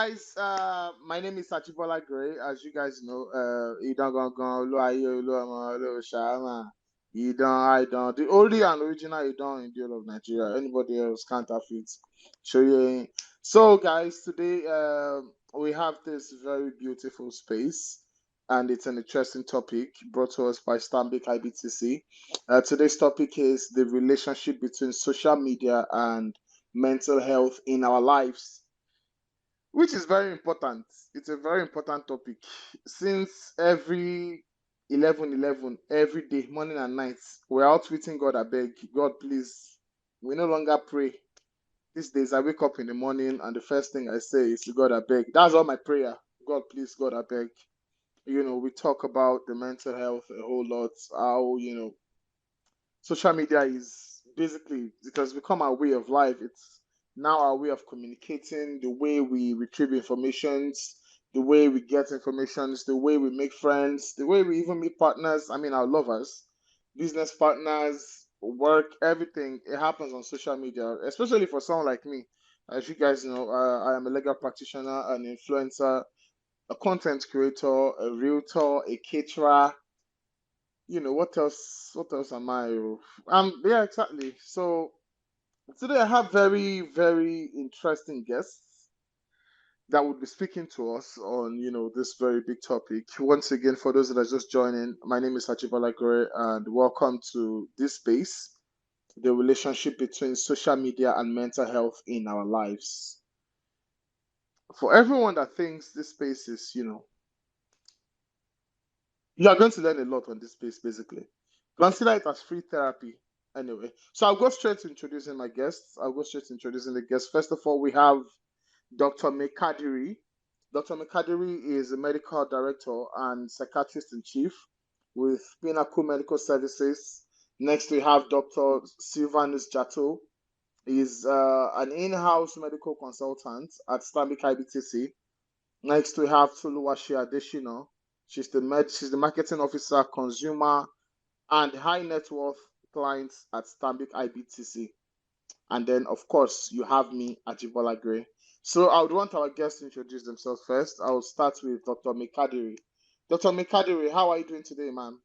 Guys, my name is Sachibola Gray. As you guys know, you don't go lo aye lo shama. You don't, I don't. The only and original you don't in the whole of Nigeria. Anybody else counterfeit. Show you. So, guys, today we have this very beautiful space, and it's an interesting topic brought to us by Stambik IBTC. Today's topic is the relationship between social media and mental health in our lives, which is very important. It's a very important topic since every 11:11 every day, morning and night, we're out tweeting God, I beg, God, please. We no longer pray. These days, I wake up in the morning and the first thing I say is, God, I beg. That's all my prayer. God, please, God, I beg. We talk about the mental health a whole lot, how, social media is basically, it has become our way of life. It's now our way of communicating, the way we retrieve informations, the way we get informations, the way we make friends, the way we even meet partners. I mean, our lovers, business partners, work, everything. It happens on social media, especially for someone like me. As you guys know, I am a legal practitioner, an influencer, a content creator, a realtor, a caterer. What else? What else am I? Yeah, exactly. So today I have very, very interesting guests that would be speaking to us on, this very big topic. Once again, for those that are just joining, my name is Hachibola Gore, and welcome to this space, the relationship between social media and mental health in our lives. For everyone that thinks this space is, you are going to learn a lot on this space, basically. Consider it as free therapy. Anyway, so I'll go straight to introducing my guests. I'll go straight to introducing the guests. First of all, we have Dr. Mekadiri. Dr. Mekadiri is a medical director and psychiatrist in chief with Pinnacle Medical Services. Next, we have Dr. Sylvanus Jato. He's an in-house medical consultant at Stanbic IBTC. Next, we have Toluwashi Adeshina. She's the marketing officer, consumer, and high net worth clients at Stanbic IBTC. And then, of course, you have me, Ajibola Gray. So I would want our guests to introduce themselves first. I will start with Dr. Mikadiri. Dr. Mikadiri, how are you doing today, ma'am?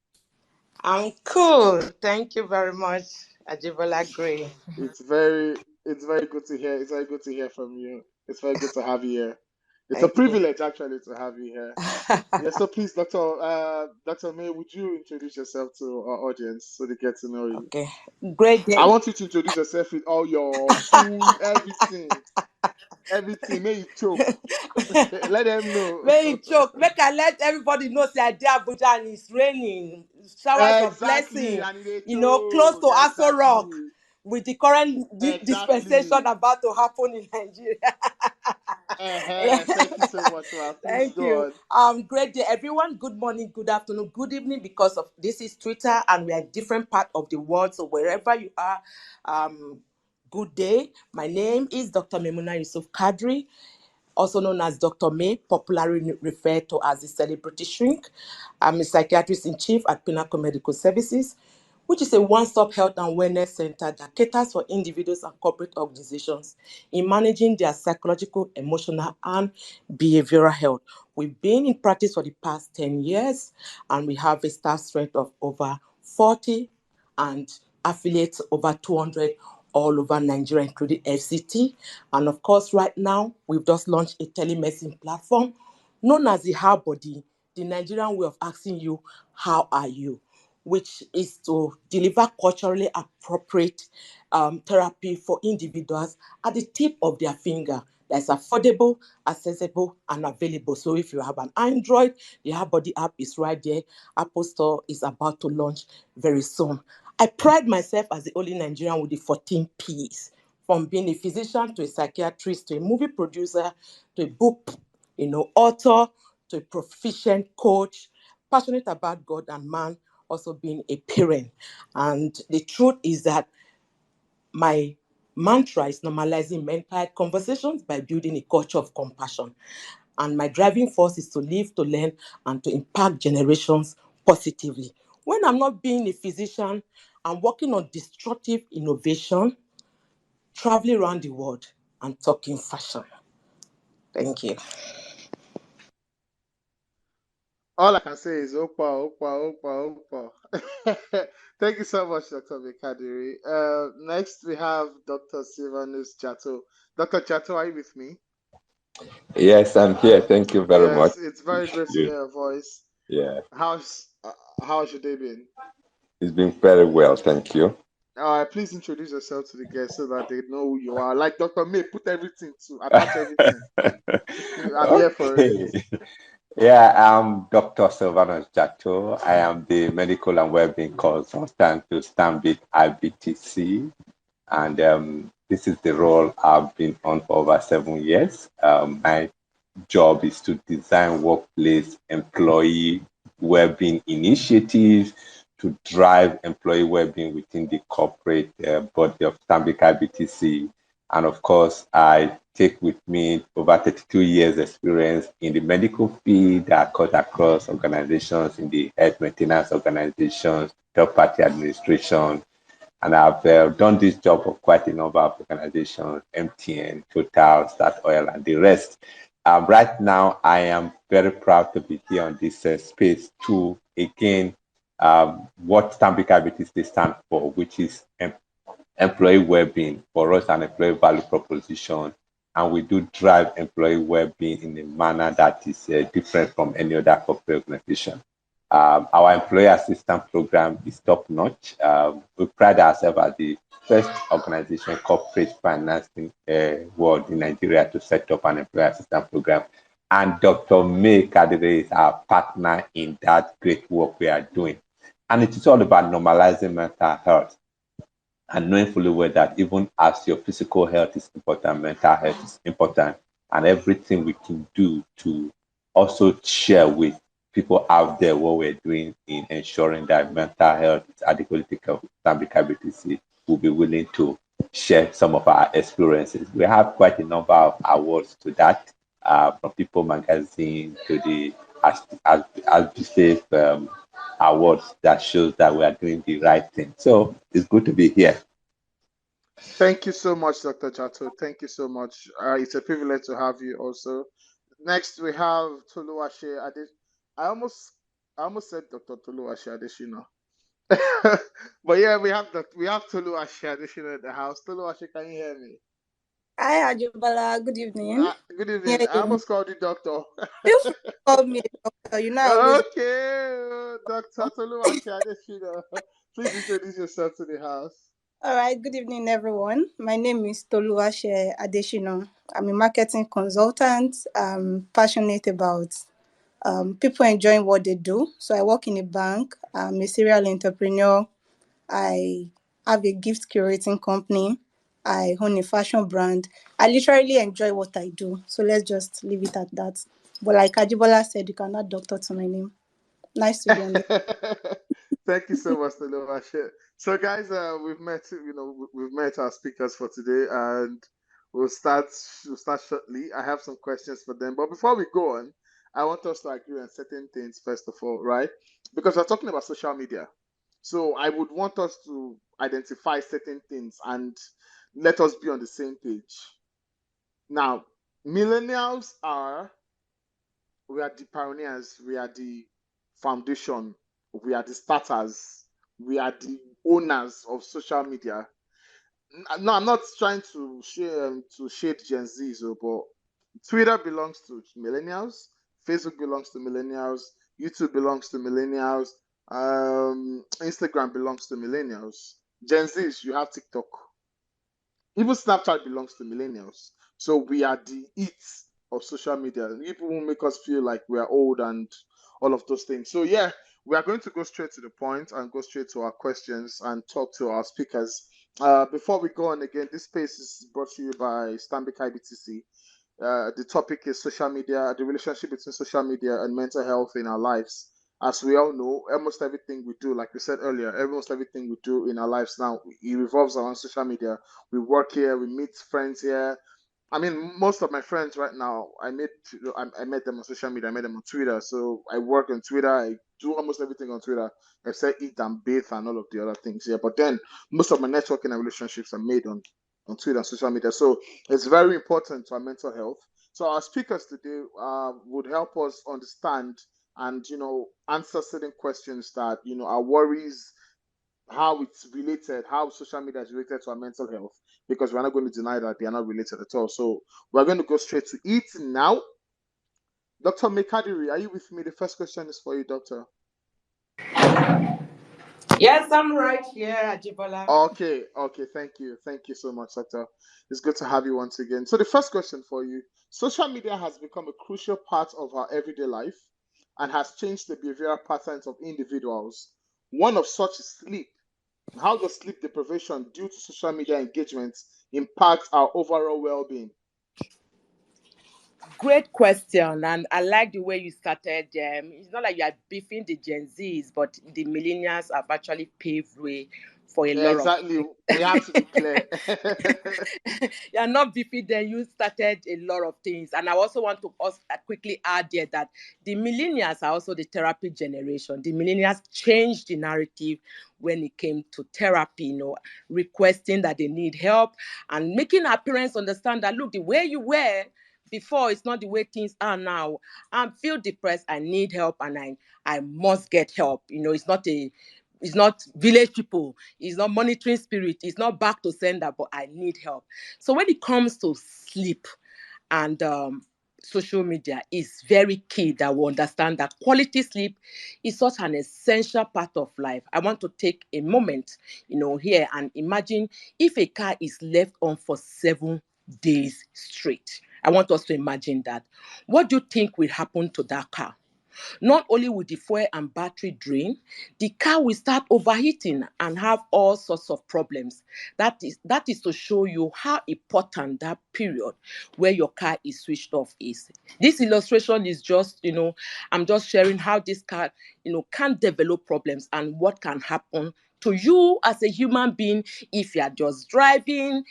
I'm cool. Thank you very much, Ajibola Gray. It's very it's very good to hear. It's very good to hear from you. It's very good to have you here. It's a Thank you. privilege actually to have you here. Yeah, so please, Dr. May, would you introduce yourself to our audience so they get to know you? Okay. Great I day. want you to introduce yourself with all your full everything. Everything. May you choke. Let them know. May you choke. Make I let everybody know say I dey Abuja and it's raining. Showers of Exactly. blessing. And they Close choke. to Aso Rock Exactly. with the current dispensation Exactly. about to happen in Nigeria. Thank you so much, ma'am. Please Thank go you. on. Great day, everyone. Good morning, good afternoon, good evening. Because of this is Twitter, and we are different part of the world. So wherever you are, um, good day. My name is Dr. Memuna Yusuf Kadri, also known as Dr. May, popularly referred to as the celebrity shrink. I'm a psychiatrist in chief at Pinnacle Medical Services, which is a one-stop health and wellness center that caters for individuals and corporate organizations in managing their psychological, emotional, and behavioral health. We've been in practice for the past 10 years, and we have a staff strength of over 40 and affiliates over 200 all over Nigeria, including FCT. And of course, right now, we've just launched a telemedicine platform known as the How Body, the Nigerian way of asking you, how are you? Which is to deliver culturally appropriate therapy for individuals at the tip of their finger that's affordable, accessible, and available. So if you have an Android, the How Body app is right there. Apple Store is about to launch very soon. I pride myself as the only Nigerian with the 14 Ps, from being a physician to a psychiatrist to a movie producer to a book, author to a proficient coach, passionate about God and man, also being a parent. And the truth is that my mantra is normalizing mental health conversations by building a culture of compassion. And my driving force is to live, to learn, and to impact generations positively. When I'm not being a physician, I'm working on destructive innovation, traveling around the world, and talking fashion. Thank you. All I can say is Opa, Opa, Opa, Opa. Thank you so much, Dr. Mikadiri. Next, we have Dr. Silvanus Chato. Dr. Chato, are you with me? Yes, I'm here. Thank you very much. Yes, it's very great to hear your voice. Yeah, How's your day been? it's been very well. Thank you. Please introduce yourself to the guests so that they know who you are. Like Dr. May, put everything to attach everything. I'm here for it. Okay. Yeah, I'm Dr. Silvanus Jato. I am the medical and wellbeing consultant to Stanbic IBTC, and this is the role I've been on for over 7 years. My job is to design workplace employee wellbeing initiatives to drive employee well-being within the corporate body of Stanbic IBTC. And of course, I take with me over 32 years experience in the medical field. I cut across organizations in the health maintenance organizations, third-party administration, and I've done this job for quite a number of organizations, MTN, Total, Statoil, and the rest. Right now, I am very proud to be here on this space to, again, what Stanbic IBTC stands for, which is employee well-being. For us, an employee value proposition, and we do drive employee well-being in a manner that is different from any other corporate organization. Our employee assistance program is top-notch. We pride ourselves as the first organization, corporate financing world in Nigeria, to set up an employee assistance program. And Dr. May Kadire is our partner in that great work we are doing. And it is all about normalizing mental health and knowing fully well that even as your physical health is important, mental health is important, and everything we can do to also share with people out there what we're doing in ensuring that mental health is adequately taken care of. Stanbic IBTC will be willing to share some of our experiences. We have quite a number of awards to that, from People Magazine to the ASBSAFE awards that shows that we are doing the right thing. So it's good to be here. Thank you so much, Dr. Chato. Thank you so much. It's a privilege to have you also. Next, we have Toluwase Ade. I almost said Dr. Toluwase Adeshina. But yeah, we have Toluwase Adeshina in the house. Toluwase, can you hear me? Hi, Ajubala. Good evening. Good evening. I almost called you doctor. You called me a doctor. You know. Okay, Dr. Toluwase Adeshina. Please introduce yourself to the house. All right. Good evening, everyone. My name is Toluwase Adeshina. I'm a marketing consultant. I'm passionate about people enjoying what they do. So I work in a bank. I'm a serial entrepreneur. I have a gift curating company. I own a fashion brand. I literally enjoy what I do. So let's just leave it at that. But like Ajibola said, you can add doctor to my name. Nice to be on the Thank you so much, Toluwase. So, guys, we've met our speakers for today, and we'll start shortly. I have some questions for them, but before we go on, I want us to agree on certain things first of all, right? Because we're talking about social media, so I would want us to identify certain things and let us be on the same page. Now, millennials we are the pioneers, we are the foundation, we are the starters, we are the owners of social media. No, I'm not trying to shade Gen Z, but Twitter belongs to millennials, Facebook belongs to millennials, YouTube belongs to millennials, Instagram belongs to millennials. Gen Zs, you have TikTok. Even Snapchat belongs to millennials. So we are the it of social media. People will make us feel like we're old and all of those things. So yeah, we are going to go straight to the point and go straight to our questions and talk to our speakers. Before we go on again, this space is brought to you by Stanbic IBTC. The topic is social media, the relationship between social media and mental health in our lives. As we all know, almost everything we do, like we said earlier, almost everything we do in our lives now, it revolves around social media. We work here, we meet friends here. I mean, most of my friends right now, I met them on social media. I met them on Twitter. So I work on Twitter. I do almost everything on Twitter, except eat and bathe and all of the other things here. But then most of my networking and relationships are made on Twitter and social media. So it's very important to our mental health. So our speakers today would help us understand and answer certain questions that our worries, how it's related, how social media is related to our mental health, because we're not going to deny that they are not related at all. So we're going to go straight to it now. Dr. Mekadiri, are you with me? The first question is for you, Doctor. Yes, I'm right here, Ajibola. Okay, thank you. Thank you so much, Doctor. It's good to have you once again. So the first question for you, social media has become a crucial part of our everyday life and has changed the behavioral patterns of individuals. One of such is sleep. How does sleep deprivation due to social media engagement impact our overall well-being? Great question, and I like the way you started. It's not like you are beefing the Gen Zs, but the millennials have actually paved way for a Yeah, lot of. exactly. We have to be clear. You are not beefing them. You started a lot of things, and I also want to quickly add here that the millennials are also the therapy generation. The millennials changed the narrative when it came to therapy. Requesting that they need help and making our parents understand that, look, the way you were before it's not the way things are now. I feel depressed, I need help, and I must get help. It's not village people, it's not monitoring spirit, it's not back to sender, but I need help. So when it comes to sleep and social media, is very key that we understand that quality sleep is such an essential part of life. I want to take a moment here and imagine if a car is left on for 7 days straight. I want us to imagine that. What do you think will happen to that car? Not only will the fuel and battery drain, the car will start overheating and have all sorts of problems. That is to show you how important that period where your car is switched off is. This illustration is just, I'm just sharing how this car, can develop problems and what can happen to you as a human being if you are just driving,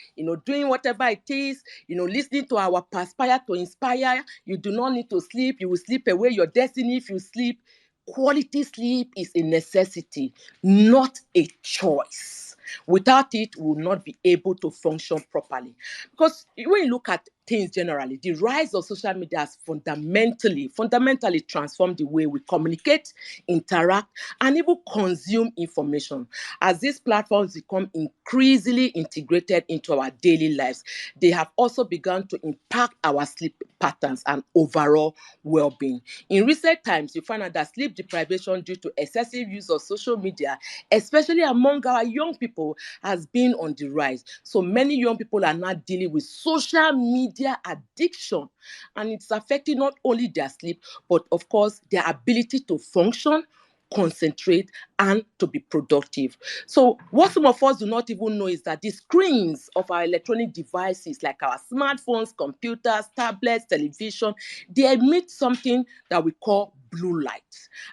doing whatever it is, listening to our Perspire to Inspire. You do not need to sleep. You will sleep away your destiny if you sleep. Quality sleep is a necessity, not a choice. Without it, we will not be able to function properly. Because when you look at things generally, the rise of social media has fundamentally transformed the way we communicate, interact, and even consume information. As these platforms become increasingly integrated into our daily lives, they have also begun to impact our sleep patterns and overall well-being. In recent times, you find out that sleep deprivation due to excessive use of social media, especially among our young people, has been on the rise. So many young people are now dealing with social media addiction, and it's affecting not only their sleep, but of course their ability to function, concentrate, and to be productive. So what some of us do not even know is that the screens of our electronic devices, like our smartphones, computers, tablets, television, they emit something that we call blue light.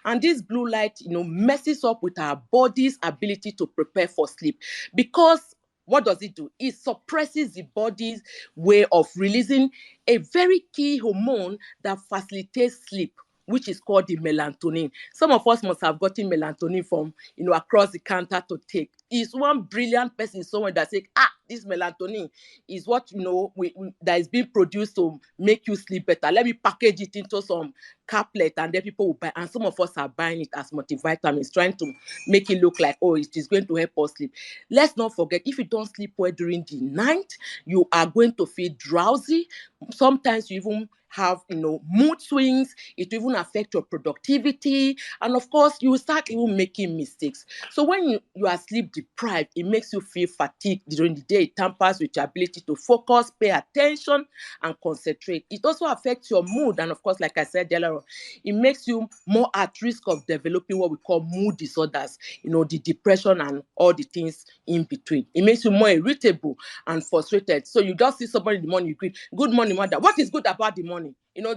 And this blue light, messes up with our body's ability to prepare for sleep, because what does it do? It suppresses the body's way of releasing a very key hormone that facilitates sleep, which is called the melatonin. Some of us must have gotten melatonin from, across the counter to take. It's one brilliant person somewhere that says, this melatonin is what, that is being produced to make you sleep better. Let me package it into some caplet, and then people will buy. And some of us are buying it as multivitamins, trying to make it look like, it is going to help us sleep. Let's not forget, if you don't sleep well during the night, you are going to feel drowsy. Sometimes you even have, mood swings. It will even affect your productivity. And of course, you will start even making mistakes. So when you are sleep deprived, it makes you feel fatigued during the day. It tampers with your ability to focus, pay attention, and concentrate. It also affects your mood. And of course, like I said earlier, it makes you more at risk of developing what we call mood disorders, the depression and all the things in between. It makes you more irritable and frustrated. So you just see somebody in the morning, you greet, good morning, mother. What is good about the morning?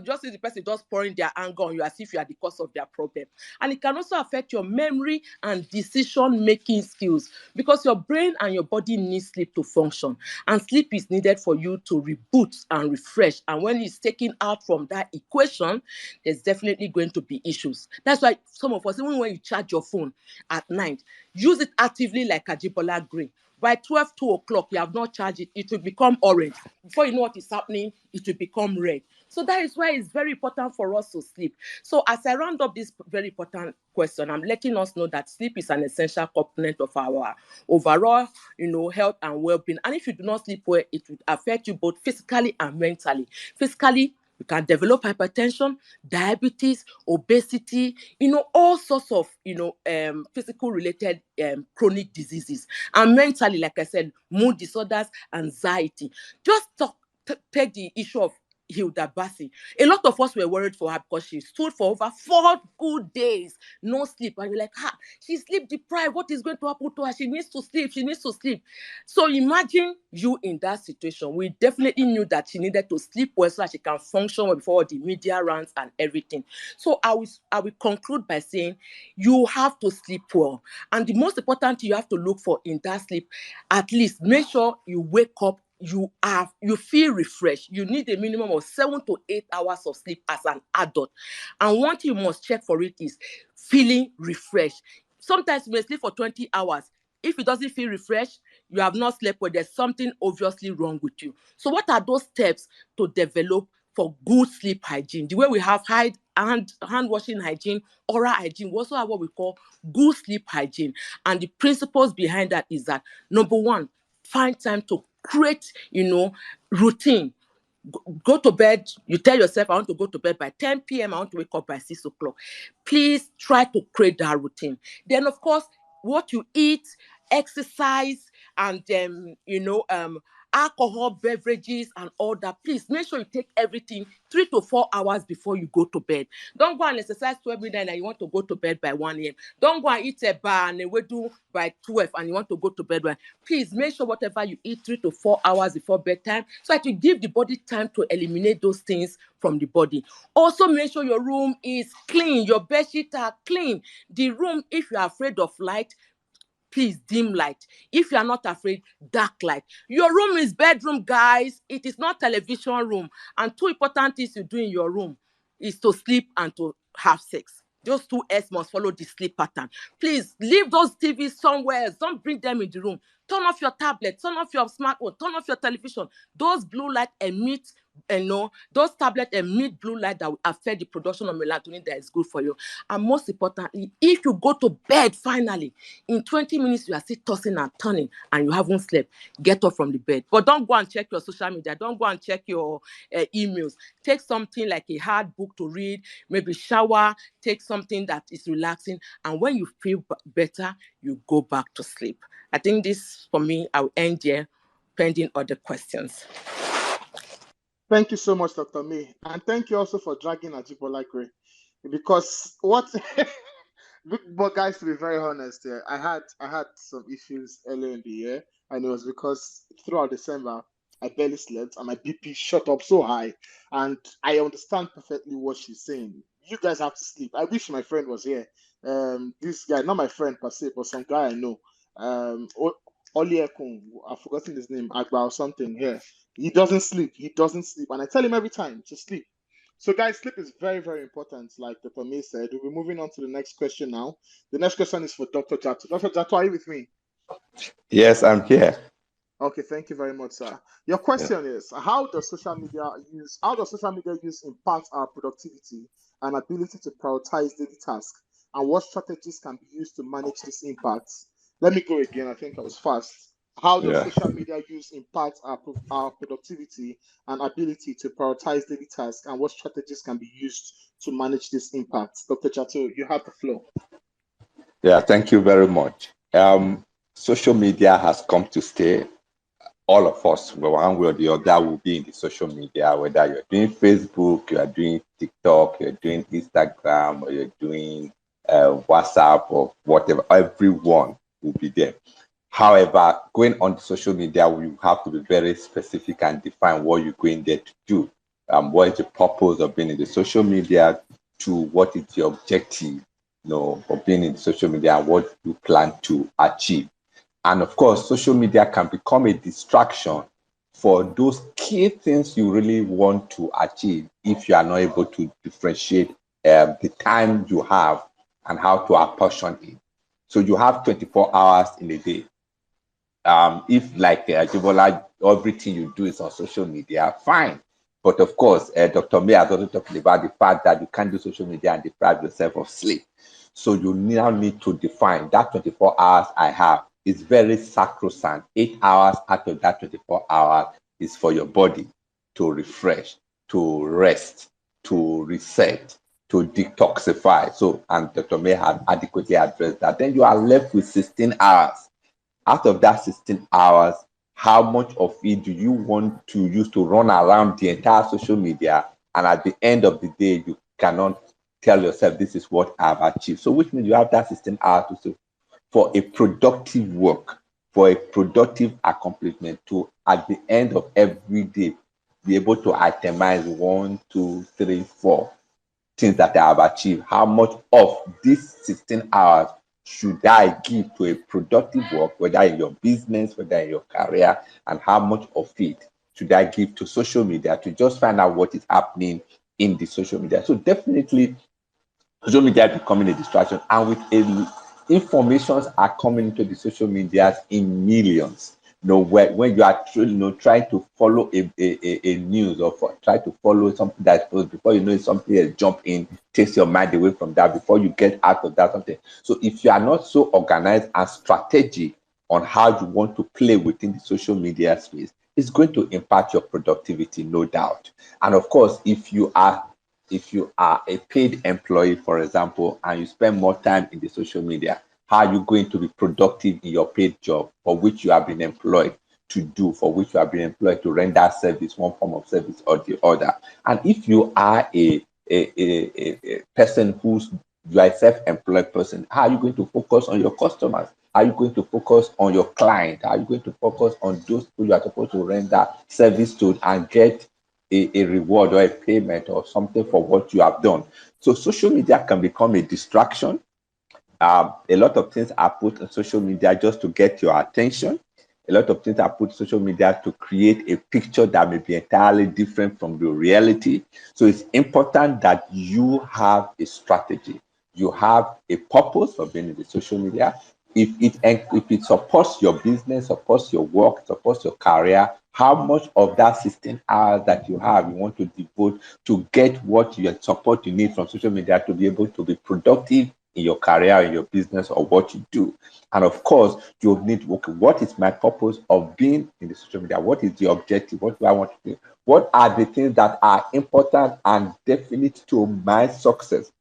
Just see the person just pouring their anger on you as if you are the cause of their problem. And it can also affect your memory and decision-making skills, because your brain and your body need sleep to function. And sleep is needed for you to reboot and refresh. And when it's taken out from that equation, there's definitely going to be issues. That's why some of us, even when you charge your phone at night, use it actively like Ajibola Green. By 12, 2 o'clock, you have not charged it, it will become orange. Before you know what is happening, it will become red. So that is why it's very important for us to sleep. So as I round up this very important question, I'm letting us know that sleep is an essential component of our overall, health and well-being. And if you do not sleep well, it will affect you both physically and mentally. Physically, you can develop hypertension, diabetes, obesity, all sorts of, physical related chronic diseases. And mentally, like I said, mood disorders, anxiety. Just take the issue of Hilda Bassi. A lot of us were worried for her because she stood for over 4 good days, no sleep. And you're like, she's sleep deprived. What is going to happen to her? She needs to sleep. She needs to sleep. So imagine you in that situation. We definitely knew that she needed to sleep well so that she can function well before the media runs and everything. So I will conclude by saying you have to sleep well. And the most important thing you have to look for in that sleep, at least make sure you wake up, you feel refreshed. You need a minimum of 7 to 8 hours of sleep as an adult. And one thing you must check for it is feeling refreshed. Sometimes you may sleep for 20 hours. If it doesn't feel refreshed, you have not slept well. There's something obviously wrong with you. So what are those steps to develop for good sleep hygiene? The way we have hand washing hygiene, oral hygiene, we also have what we call good sleep hygiene. And the principles behind that is that, number one, find time to create, routine. Go to bed. You tell yourself, I want to go to bed by 10 p.m. I want to wake up by 6 o'clock. Please try to create that routine. Then, of course, what you eat, exercise, and alcohol, beverages, and all that. Please make sure you take everything 3 to 4 hours before you go to bed. Don't go and exercise 12 midnight and you want to go to bed by 1 a.m. Don't go and eat a bar and a wedu by 12 and you want to go to bed by. Please make sure whatever you eat 3 to 4 hours before bedtime, so that you give the body time to eliminate those things from the body. Also, make sure your room is clean. Your bed sheets are clean. The room, if you are afraid of light, please dim light. If you are not afraid, dark light. Your room is bedroom, guys. It is not television room. And 2 important things you do in your room is to sleep and to have sex. Those 2 S must follow the sleep pattern. Please leave those TVs somewhere else. Don't bring them in the room. Turn off your tablet, turn off your smartphone, turn off your television. Those blue light emit, those tablets emit blue light that will affect the production of melatonin that is good for you. And most importantly, if you go to bed finally, in 20 minutes you are still tossing and turning and you haven't slept, get up from the bed. But don't go and check your social media. Don't go and check your emails. Take something like a hard book to read, maybe shower, take something that is relaxing. And when you feel better, you go back to sleep. I think this, for me, I'll end here, pending other questions. Thank you so much, Dr. May. And thank you also for dragging Ajibola Gray. Because but guys, to be very honest here, I had some issues earlier in the year, and it was because throughout December, I barely slept and my BP shot up so high. And I understand perfectly what she's saying. You guys have to sleep. I wish my friend was here. This guy, not my friend per se, but some guy I know. Oliekun, I've forgotten his name, Agba or something here. He doesn't sleep. And I tell him every time to sleep. So guys, sleep is very, very important, like Dr. May said. We'll be moving on to the next question now. The next question is for Dr. Jatto. Dr. Jatto, are you with me? Yes, I'm here. Okay, thank you very much, sir. Your question is, how does social media use impact our productivity and ability to prioritize daily tasks? And what strategies can be used to manage this impact? Let me go again. I think I was fast. How does social media use impact our productivity and ability to prioritize daily tasks, and what strategies can be used to manage this impact? Dr. Jatto, you have the floor. Yeah, thank you very much. Social media has come to stay. All of us, one way or the other, will be in the social media, whether you're doing Facebook, you are doing TikTok, you're doing Instagram, or you're doing WhatsApp or whatever. Everyone will be there. However, going on social media, you have to be very specific and define what you're going there to do. What is the purpose of being in the social media, to what is your objective, for being in social media, and what you plan to achieve. And of course, social media can become a distraction for those key things you really want to achieve if you are not able to differentiate the time you have and how to apportion it. So you have 24 hours in a day. If like Jibola, everything you do is on social media, fine. But of course, Dr. May has also talked about the fact that you can't do social media and deprive yourself of sleep. So you now need to define that 24 hours I have is very sacrosanct. 8 hours out of that 24 hours is for your body to refresh, to rest, to reset, to detoxify. So, and Dr. May had adequately addressed that. Then you are left with 16 hours. Out of that 16 hours, how much of it do you want to use to run around the entire social media? And at the end of the day, you cannot tell yourself, this is what I've achieved. So which means you have that 16 hours to do for a productive work, for a productive accomplishment, to at the end of every day be able to itemize 1, 2, 3, 4 things that I have achieved. How much of these 16 hours should I give to a productive work, whether in your business, whether in your career, and how much of it should I give to social media to just find out what is happening in the social media? So definitely social media is becoming a distraction, and with informations are coming into the social medias in millions. When you are trying to follow a news or try to follow something that's posted, before you know it, something else jump in, takes your mind away from that before you get out of that something. So if you are not so organized and strategic on how you want to play within the social media space, it's going to impact your productivity, no doubt. And of course, if you are a paid employee, for example, and you spend more time in the social media, how are you going to be productive in your paid job for which you have been employed to do, for which you have been employed to render service, one form of service or the other? And if you are a person you are a self-employed person, how are you going to focus on your customers? How are you going to focus on your client? How are you going to focus on those people you are supposed to render service to and get a reward or a payment or something for what you have done? So social media can become a distraction. A lot of things are put on social media just to get your attention. A lot of things are put on social media to create a picture that may be entirely different from the reality. So it's important that you have a strategy. You have a purpose for being in the social media. If it supports your business, supports your work, supports your career, how much of that 16 hours that you have you want to devote to get what your support you need from social media to be able to be productive in your career, in your business, or what you do. And of course, you need, okay, what is my purpose of being in the social media? What is the objective? What do I want to do? What are the things that are important and definite to my success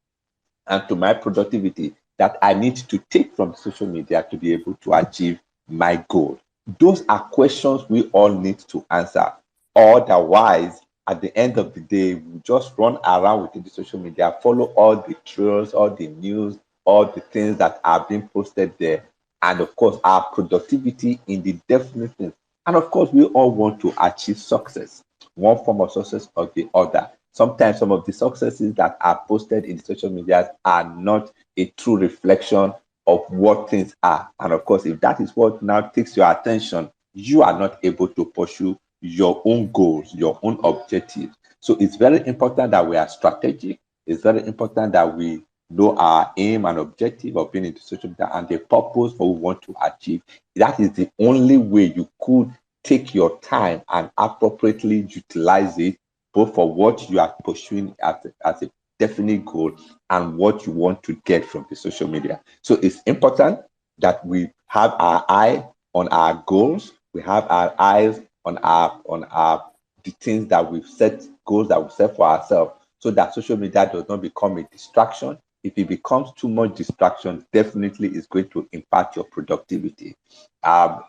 and to my productivity that I need to take from social media to be able to achieve my goal? Those are questions we all need to answer. Otherwise, at the end of the day, we just run around within the social media, follow all the trails, all the news, all the things that are being posted there. And of course, our productivity in the definite things. And of course, we all want to achieve success, one form of success or the other. Sometimes some of the successes that are posted in the social media are not a true reflection of what things are. And of course, if that is what now takes your attention, you are not able to pursue your own goals, your own objectives. So it's very important that we are strategic. It's very important that we know our aim and objective of being in the social media and the purpose for what we want to achieve. That is the only way you could take your time and appropriately utilize it, both for what you are pursuing as a definite goal and what you want to get from the social media. So it's important that we have our eye on our goals. We have our eyes on the things that we've set, goals that we set for ourselves, so that social media does not become a distraction. If it becomes too much distraction, definitely it's going to impact your productivity.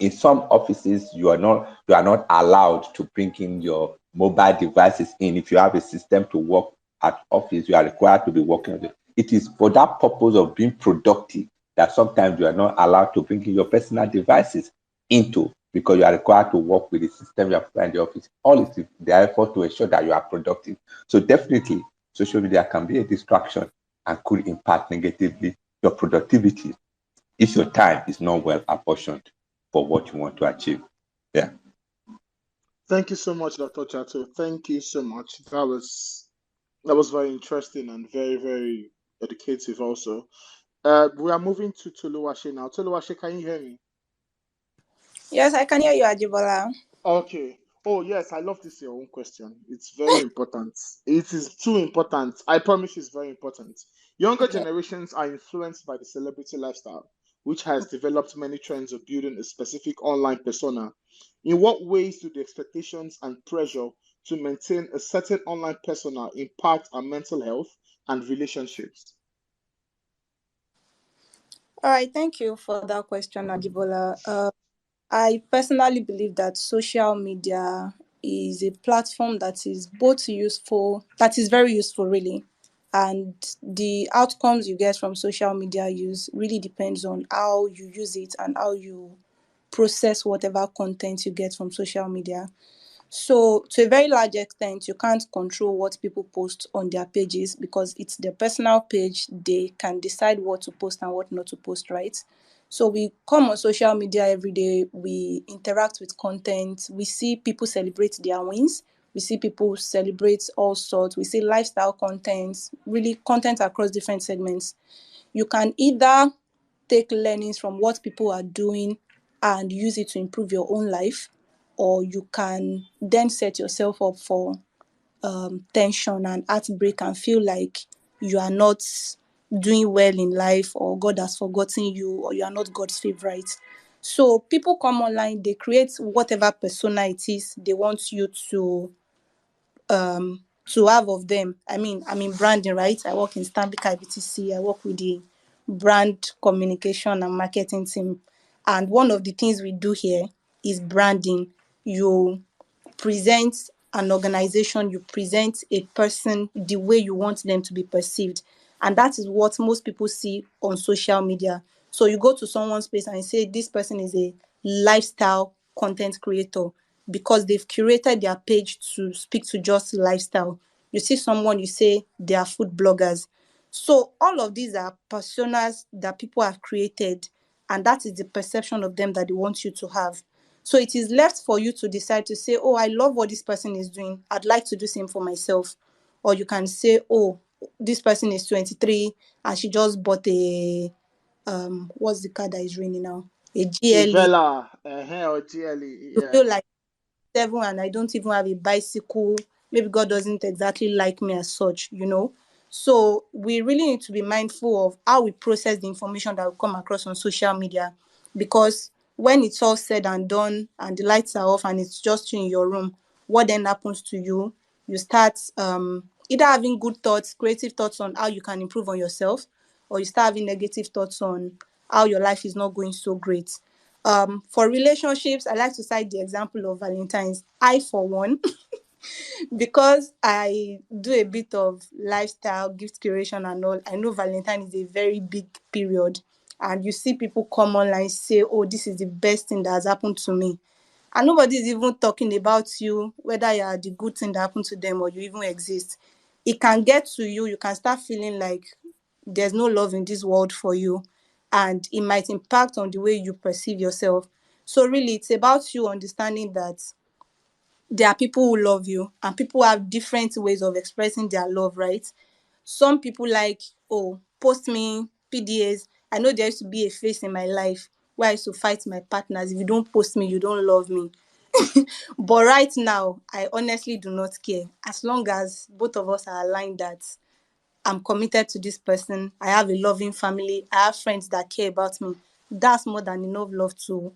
In some offices, you are not allowed to bring in your mobile devices in. If you have a system to work at office, you are required to be working on it. It is for that purpose of being productive that sometimes you are not allowed to bring in your personal devices into, because you are required to work with the system you have in the office. All is the effort to ensure that you are productive. So definitely, social media can be a distraction and could impact negatively your productivity if your time is not well apportioned for what you want to achieve. Yeah. Thank you so much, Dr. Chato. Thank you so much. That was very interesting and very, very educative also. We are moving to Toluwashe now. Toluwashe, can you hear me? Yes, I can hear you, Ajibola. Okay. Oh yes, I love this your own question. It's very important. It is too important. I promise it's very important. Younger Okay. generations are influenced by the celebrity lifestyle, which has developed many trends of building a specific online persona. In what ways do the expectations and pressure to maintain a certain online persona impact our mental health and relationships? All right. Thank you for that question, Ajibola. I personally believe that social media is a platform that is both useful, that is very useful, really. And the outcomes you get from social media use really depends on how you use it and how you process whatever content you get from social media. So, to a very large extent, you can't control what people post on their pages because it's their personal page. They can decide what to post and what not to post, right? So, we come on social media every day, we interact with content, we see people celebrate their wins, we see people celebrate all sorts, we see lifestyle content, really content across different segments. You can either take learnings from what people are doing and use it to improve your own life, or you can then set yourself up for tension and heartbreak and feel like you are not doing well in life, or God has forgotten you, or you are not God's favorite. So people come online, they create whatever persona it is they want you to have of them. I mean, I'm in branding, right? I work in Stanbic IBTC. I work with the brand communication and marketing team. And one of the things we do here is branding. You present an organization, you present a person the way you want them to be perceived. And that is what most people see on social media. So you go to someone's space and you say, this person is a lifestyle content creator because they've curated their page to speak to just lifestyle. You see someone, you say they are food bloggers. So all of these are personas that people have created, and that is the perception of them that they want you to have. So it is left for you to decide to say, oh, I love what this person is doing. I'd like to do same for myself. Or you can say, oh, this person is 23 and she just bought a what's the car that is raining now? A A GLE. Vela, or GLE, You yeah. feel like 7 and I don't even have a bicycle. Maybe God doesn't exactly like me as such. So we really need to be mindful of how we process the information that will come across on social media, because when it's all said and done and the lights are off and it's just you in your room, what then happens to you? You start either having good thoughts, creative thoughts on how you can improve on yourself, or you start having negative thoughts on how your life is not going so great. For relationships, I like to cite the example of Valentine's. I, for one, because I do a bit of lifestyle, gift curation, and all, I know Valentine is a very big period. And you see people come online say, oh, this is the best thing that has happened to me. And nobody's even talking about you, whether you are the good thing that happened to them or you even exist. It can get to you. You can start feeling like there's no love in this world for you, and it might impact on the way you perceive yourself. So really, it's about you understanding that there are people who love you and people have different ways of expressing their love, right? Some people like, oh, post me PDAs. I know there used to be a phase in my life where I used to fight my partners. If you don't post me, you don't love me. But right now, I honestly do not care. As long as both of us are aligned that I'm committed to this person, I have a loving family, I have friends that care about me, that's more than enough love to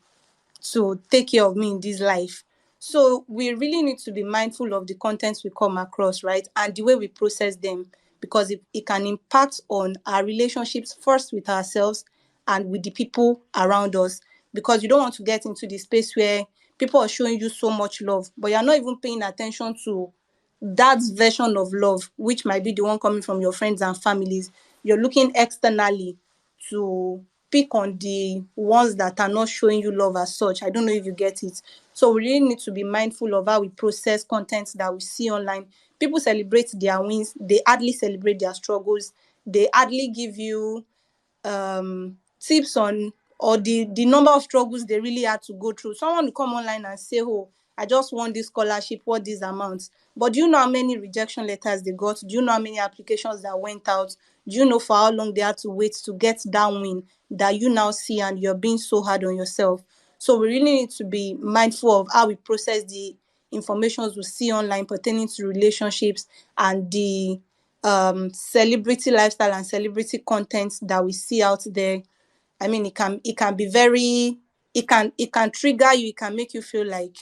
take care of me in this life. So we really need to be mindful of the contents we come across, right? And the way we process them, because it can impact on our relationships, first with ourselves and with the people around us. Because you don't want to get into the space where people are showing you so much love, but you're not even paying attention to that version of love, which might be the one coming from your friends and families. You're looking externally to pick on the ones that are not showing you love as such. I don't know if you get it. So we really need to be mindful of how we process content that we see online. People celebrate their wins, they hardly celebrate their struggles, they hardly give you tips on, or the number of struggles they really had to go through. Someone will come online and say, oh, I just won this scholarship, what these amounts. But do you know how many rejection letters they got? Do you know how many applications that went out? Do you know for how long they had to wait to get that win that you now see, and you're being so hard on yourself? So we really need to be mindful of how we process the information we see online pertaining to relationships and the celebrity lifestyle and celebrity content that we see out there. I mean, it can be very, it can trigger you. It can make you feel like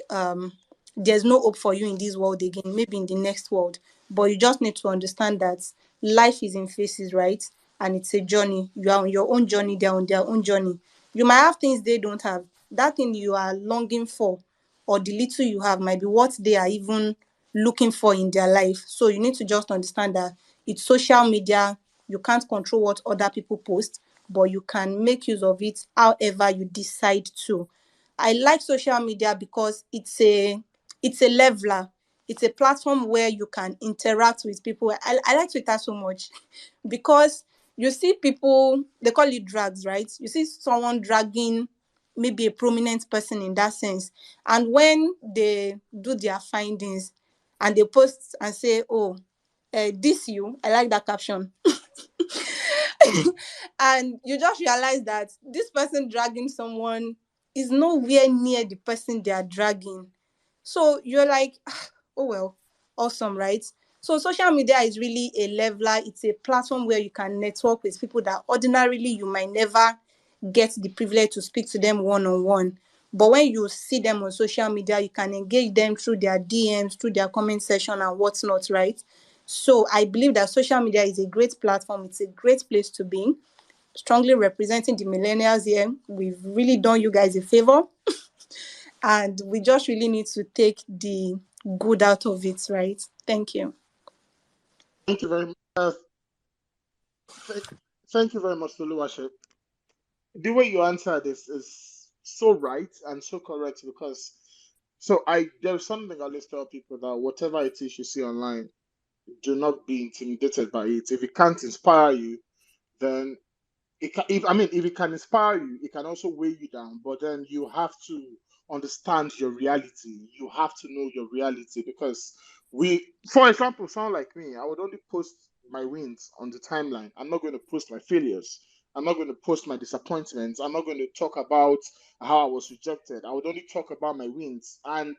there's no hope for you in this world again, maybe in the next world. But you just need to understand that life is in phases, right? And it's a journey. You are on your own journey, they're on their own journey. You might have things they don't have. That thing you are longing for, or the little you have, might be what they are even looking for in their life. So you need to just understand that it's social media. You can't control what other people post, but you can make use of it however you decide to. I like social media because it's a leveler. It's a platform where you can interact with people. I like Twitter so much because you see people, they call it drags, right? You see someone dragging maybe a prominent person in that sense. And when they do their findings and they post and say, oh, this you, I like that caption. And you just realize that this person dragging someone is nowhere near the person they are dragging. So you're like, oh well, awesome, right? So social media is really a leveler. It's a platform where you can network with people that ordinarily you might never get the privilege to speak to them one-on-one. But when you see them on social media, you can engage them through their DMs, through their comment section and whatnot, right? So I believe that social media is a great platform. It's a great place to be. Strongly representing the millennials here. We've really done you guys a favor. And we just really need to take the good out of it, right? Thank you. Thank you very much. Thank you very much, Oluwase. The way you answer this is so right and so correct because there's something I always tell people that whatever it is you see online, do not be intimidated by it. If it can't inspire you, then if it can inspire you, it can also weigh you down. But then you have to understand your reality. You have to know your reality because for example, someone like me, I would only post my wins on the timeline. I'm not going to post my failures. I'm not going to post my disappointments. I'm not going to talk about how I was rejected. I would only talk about my wins. And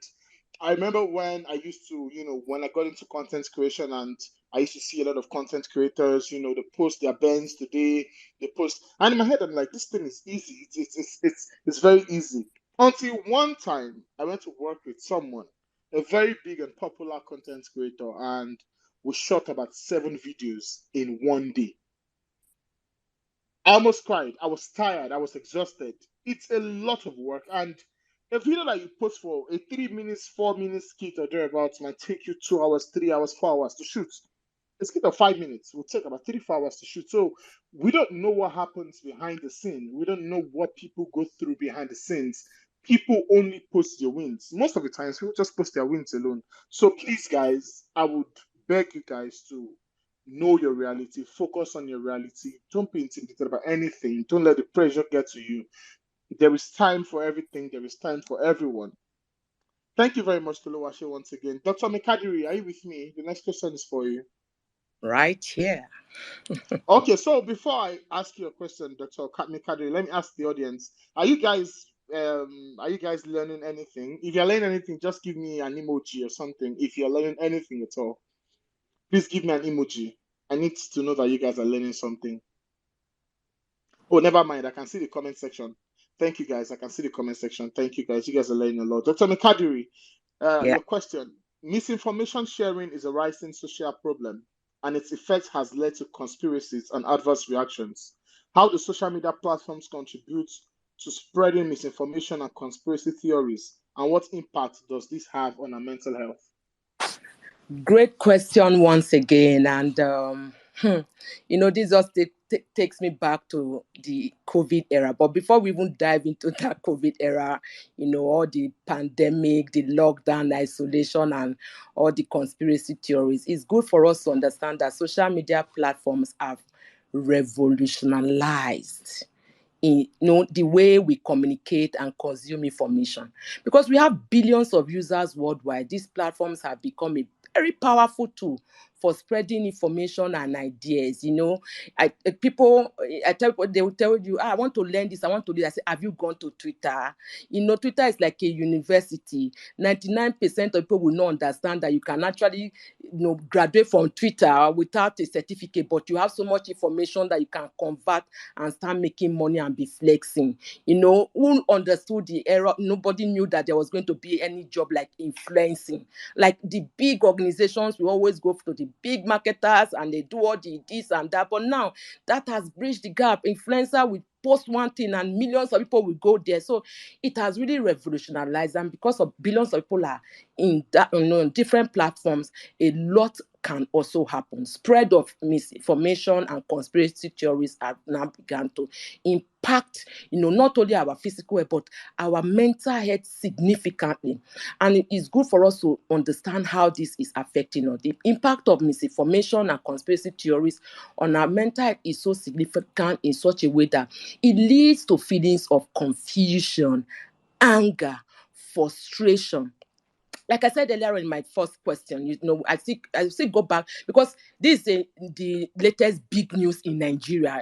I remember when I used to, when I got into content creation and I used to see a lot of content creators, they post their bends today, they post, and in my head I'm like, this thing is easy. It's very easy. Until one time I went to work with someone, a very big and popular content creator, and we shot about 7 videos in one day. I almost cried. I was tired. I was exhausted. It's a lot of work, and a video that you post for a 3 minutes, 4 minutes skit or thereabouts might take you 2 hours, 3 hours, 4 hours to shoot. A skit of 5 minutes will take about 3-4 hours to shoot. So we don't know what happens behind the scene. We don't know what people go through behind the scenes. People only post their wins. Most of the times, people just post their wins alone. So please, guys, I would beg you guys to know your reality. Focus on your reality. Don't be intimidated about anything. Don't let the pressure get to you. There is time for everything. There is time for everyone. Thank you very much, Oluwase, once again. Dr. Mikadiri, are you with me? The next question is for you. Right here. Okay, so before I ask you a question, Dr. Mikadiri, let me ask the audience: Are you guys learning anything? If you're learning anything, just give me an emoji or something. If you're learning anything at all, please give me an emoji. I need to know that you guys are learning something. Oh, never mind. I can see the comment section. Thank you, guys. I can see the comment section. Thank you, guys. You guys are learning a lot. Dr. Mikadiri, Yeah. your question. Misinformation sharing is a rising social problem, and its effect has led to conspiracies and adverse reactions. How do social media platforms contribute to spreading misinformation and conspiracy theories, and what impact does this have on our mental health? Great question once again. And, this just takes me back to the COVID era. But before we even dive into that COVID era, all the pandemic, the lockdown, isolation, and all the conspiracy theories, it's good for us to understand that social media platforms have revolutionized the way we communicate and consume information. Because we have billions of users worldwide, these platforms have become a very powerful tool for spreading information and ideas. You know, I tell people, they will tell you, I want to learn this, I want to do this. I say, have you gone to Twitter? You know, Twitter is like a university. 99% of people will not understand that you can actually, graduate from Twitter without a certificate, but you have so much information that you can convert and start making money and be flexing. You know, who understood the era? Nobody knew that there was going to be any job like influencing. Like the big organizations, we always go to the big marketers and they do all the this and that. But now that has bridged the gap. Influencer will post one thing and millions of people will go there. So it has really revolutionized, and because of billions of people are in that, different platforms, a lot can also happen. Spread of misinformation and conspiracy theories have now begun to impact, not only our physical health, but our mental health significantly. And it is good for us to understand how this is affecting us. The impact of misinformation and conspiracy theories on our mental health is so significant in such a way that it leads to feelings of confusion, anger, frustration. Like I said earlier in my first question, I still go back because this is the latest big news in Nigeria.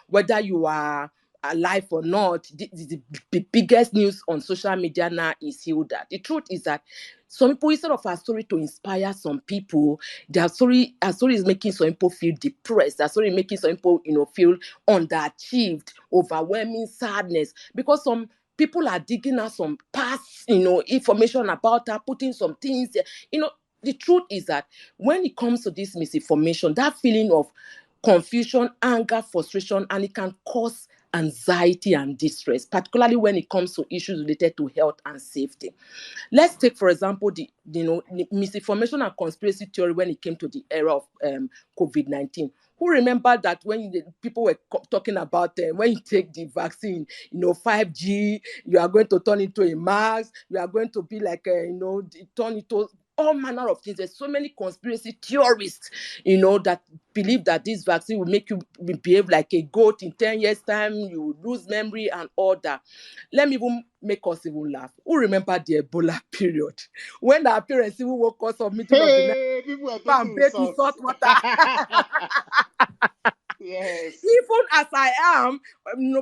Whether you are alive or not, the biggest news on social media now is Hilda. The truth is that some people, instead of our story to inspire some people, our story is making some people feel depressed. Our story is making some people, feel underachieved, overwhelming sadness, because some people are digging out some past, information about her, putting some things there. The truth is that when it comes to this misinformation, that feeling of confusion, anger, frustration, and it can cause anxiety and distress, particularly when it comes to issues related to health and safety. Let's take, for example, the misinformation and conspiracy theory when it came to the era of COVID-19. Who remember that when people were talking about when you take the vaccine, 5G, you are going to turn into a mask, you are going to be like, turn into all manner of things. There's so many conspiracy theorists, that believe that this vaccine will make you behave like a goat in 10 years' time, you will lose memory and all that. Let me even make us even laugh. Who remember the Ebola period? When our parents even woke us up middle of the night People are and taking bathe with results. salt water. Yes. Even as I am,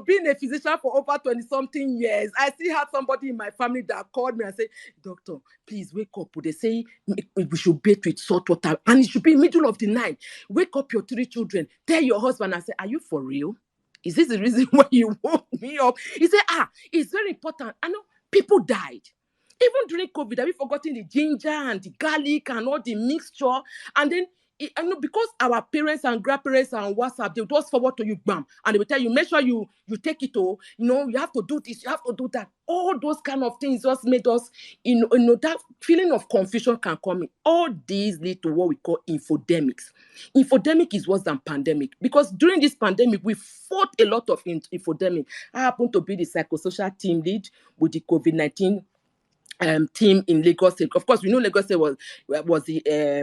being a physician for over 20-something years, I still had somebody in my family that called me and said, "Doctor, please wake up." They say we should bathe with salt water, and it should be middle of the night. Wake up your 3 children. Tell your husband. I say, "Are you for real? Is this the reason why you woke me up?" He said, "It's very important." I know people died. Even during COVID, have you forgotten the ginger and the garlic and all the mixture? And then, because our parents and grandparents are on WhatsApp, they'll just forward to you, bam, and they will tell you, make sure you take it, you have to do this, you have to do that. All those kind of things just made us, that feeling of confusion can come in. All these lead to what we call infodemics. Infodemic is worse than pandemic, because during this pandemic, we fought a lot of infodemic. I happen to be the psychosocial team lead with the COVID-19 team in Lagos State. Of course, we know Lagos State was the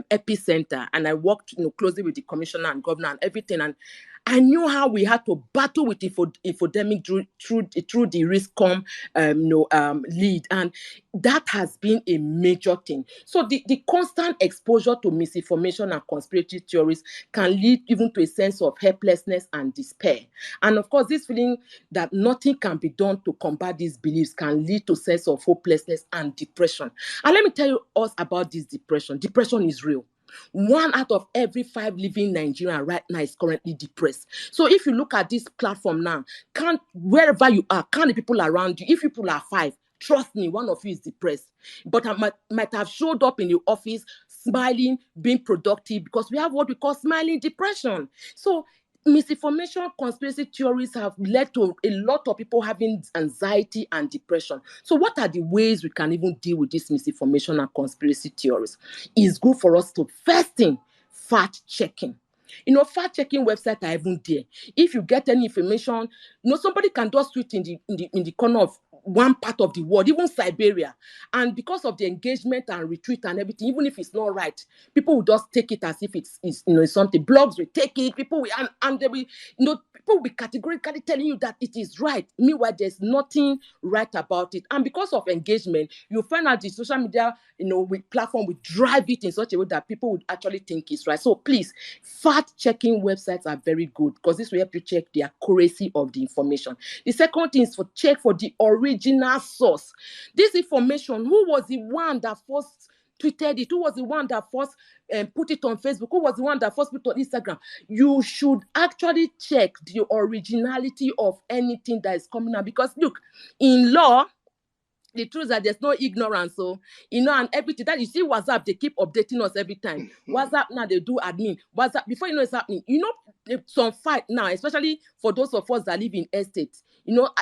epicenter, and I worked closely with the commissioner and governor and everything, and I knew how we had to battle with infodemic through the RISCOM lead, and that has been a major thing. So the constant exposure to misinformation and conspiracy theories can lead even to a sense of helplessness and despair. And of course, this feeling that nothing can be done to combat these beliefs can lead to a sense of hopelessness and depression. And let me tell you us about this depression. Depression is real. 1 out of every 5 living Nigerians right now is currently depressed. So if you look at this platform now, wherever you are, count the people around you. If people are 5, trust me, one of you is depressed. But I might have showed up in the office smiling, being productive, because we have what we call smiling depression. So misinformation, conspiracy theories have led to a lot of people having anxiety and depression. So what are the ways we can even deal with this misinformation and conspiracy theories? It's good for us to, first thing, fact checking. Fact checking websites are even there. If you get any information, somebody can just tweet in the corner of one part of the world, even Siberia, and because of the engagement and retweet and everything, even if it's not right, people will just take it as if it's something. Blogs will take it, people will, and they will, People will be categorically telling you that it is right. Meanwhile, there's nothing right about it. And because of engagement, you find out the social media, with platform will drive it in such a way that people would actually think it's right. So please, fact-checking websites are very good because this will help you check the accuracy of the information. The second thing is check for the original source. This information, who was the one that first tweeted it? Who was the one that first put it on Facebook? Who was the one that first put it on Instagram? You should actually check the originality of anything that is coming out, because look, in law, the truth is that there's no ignorance. So, and everything that you see, WhatsApp, they keep updating us every time. WhatsApp now, they do admin. WhatsApp, before you know it's happening, some fight now, especially for those of us that live in estates.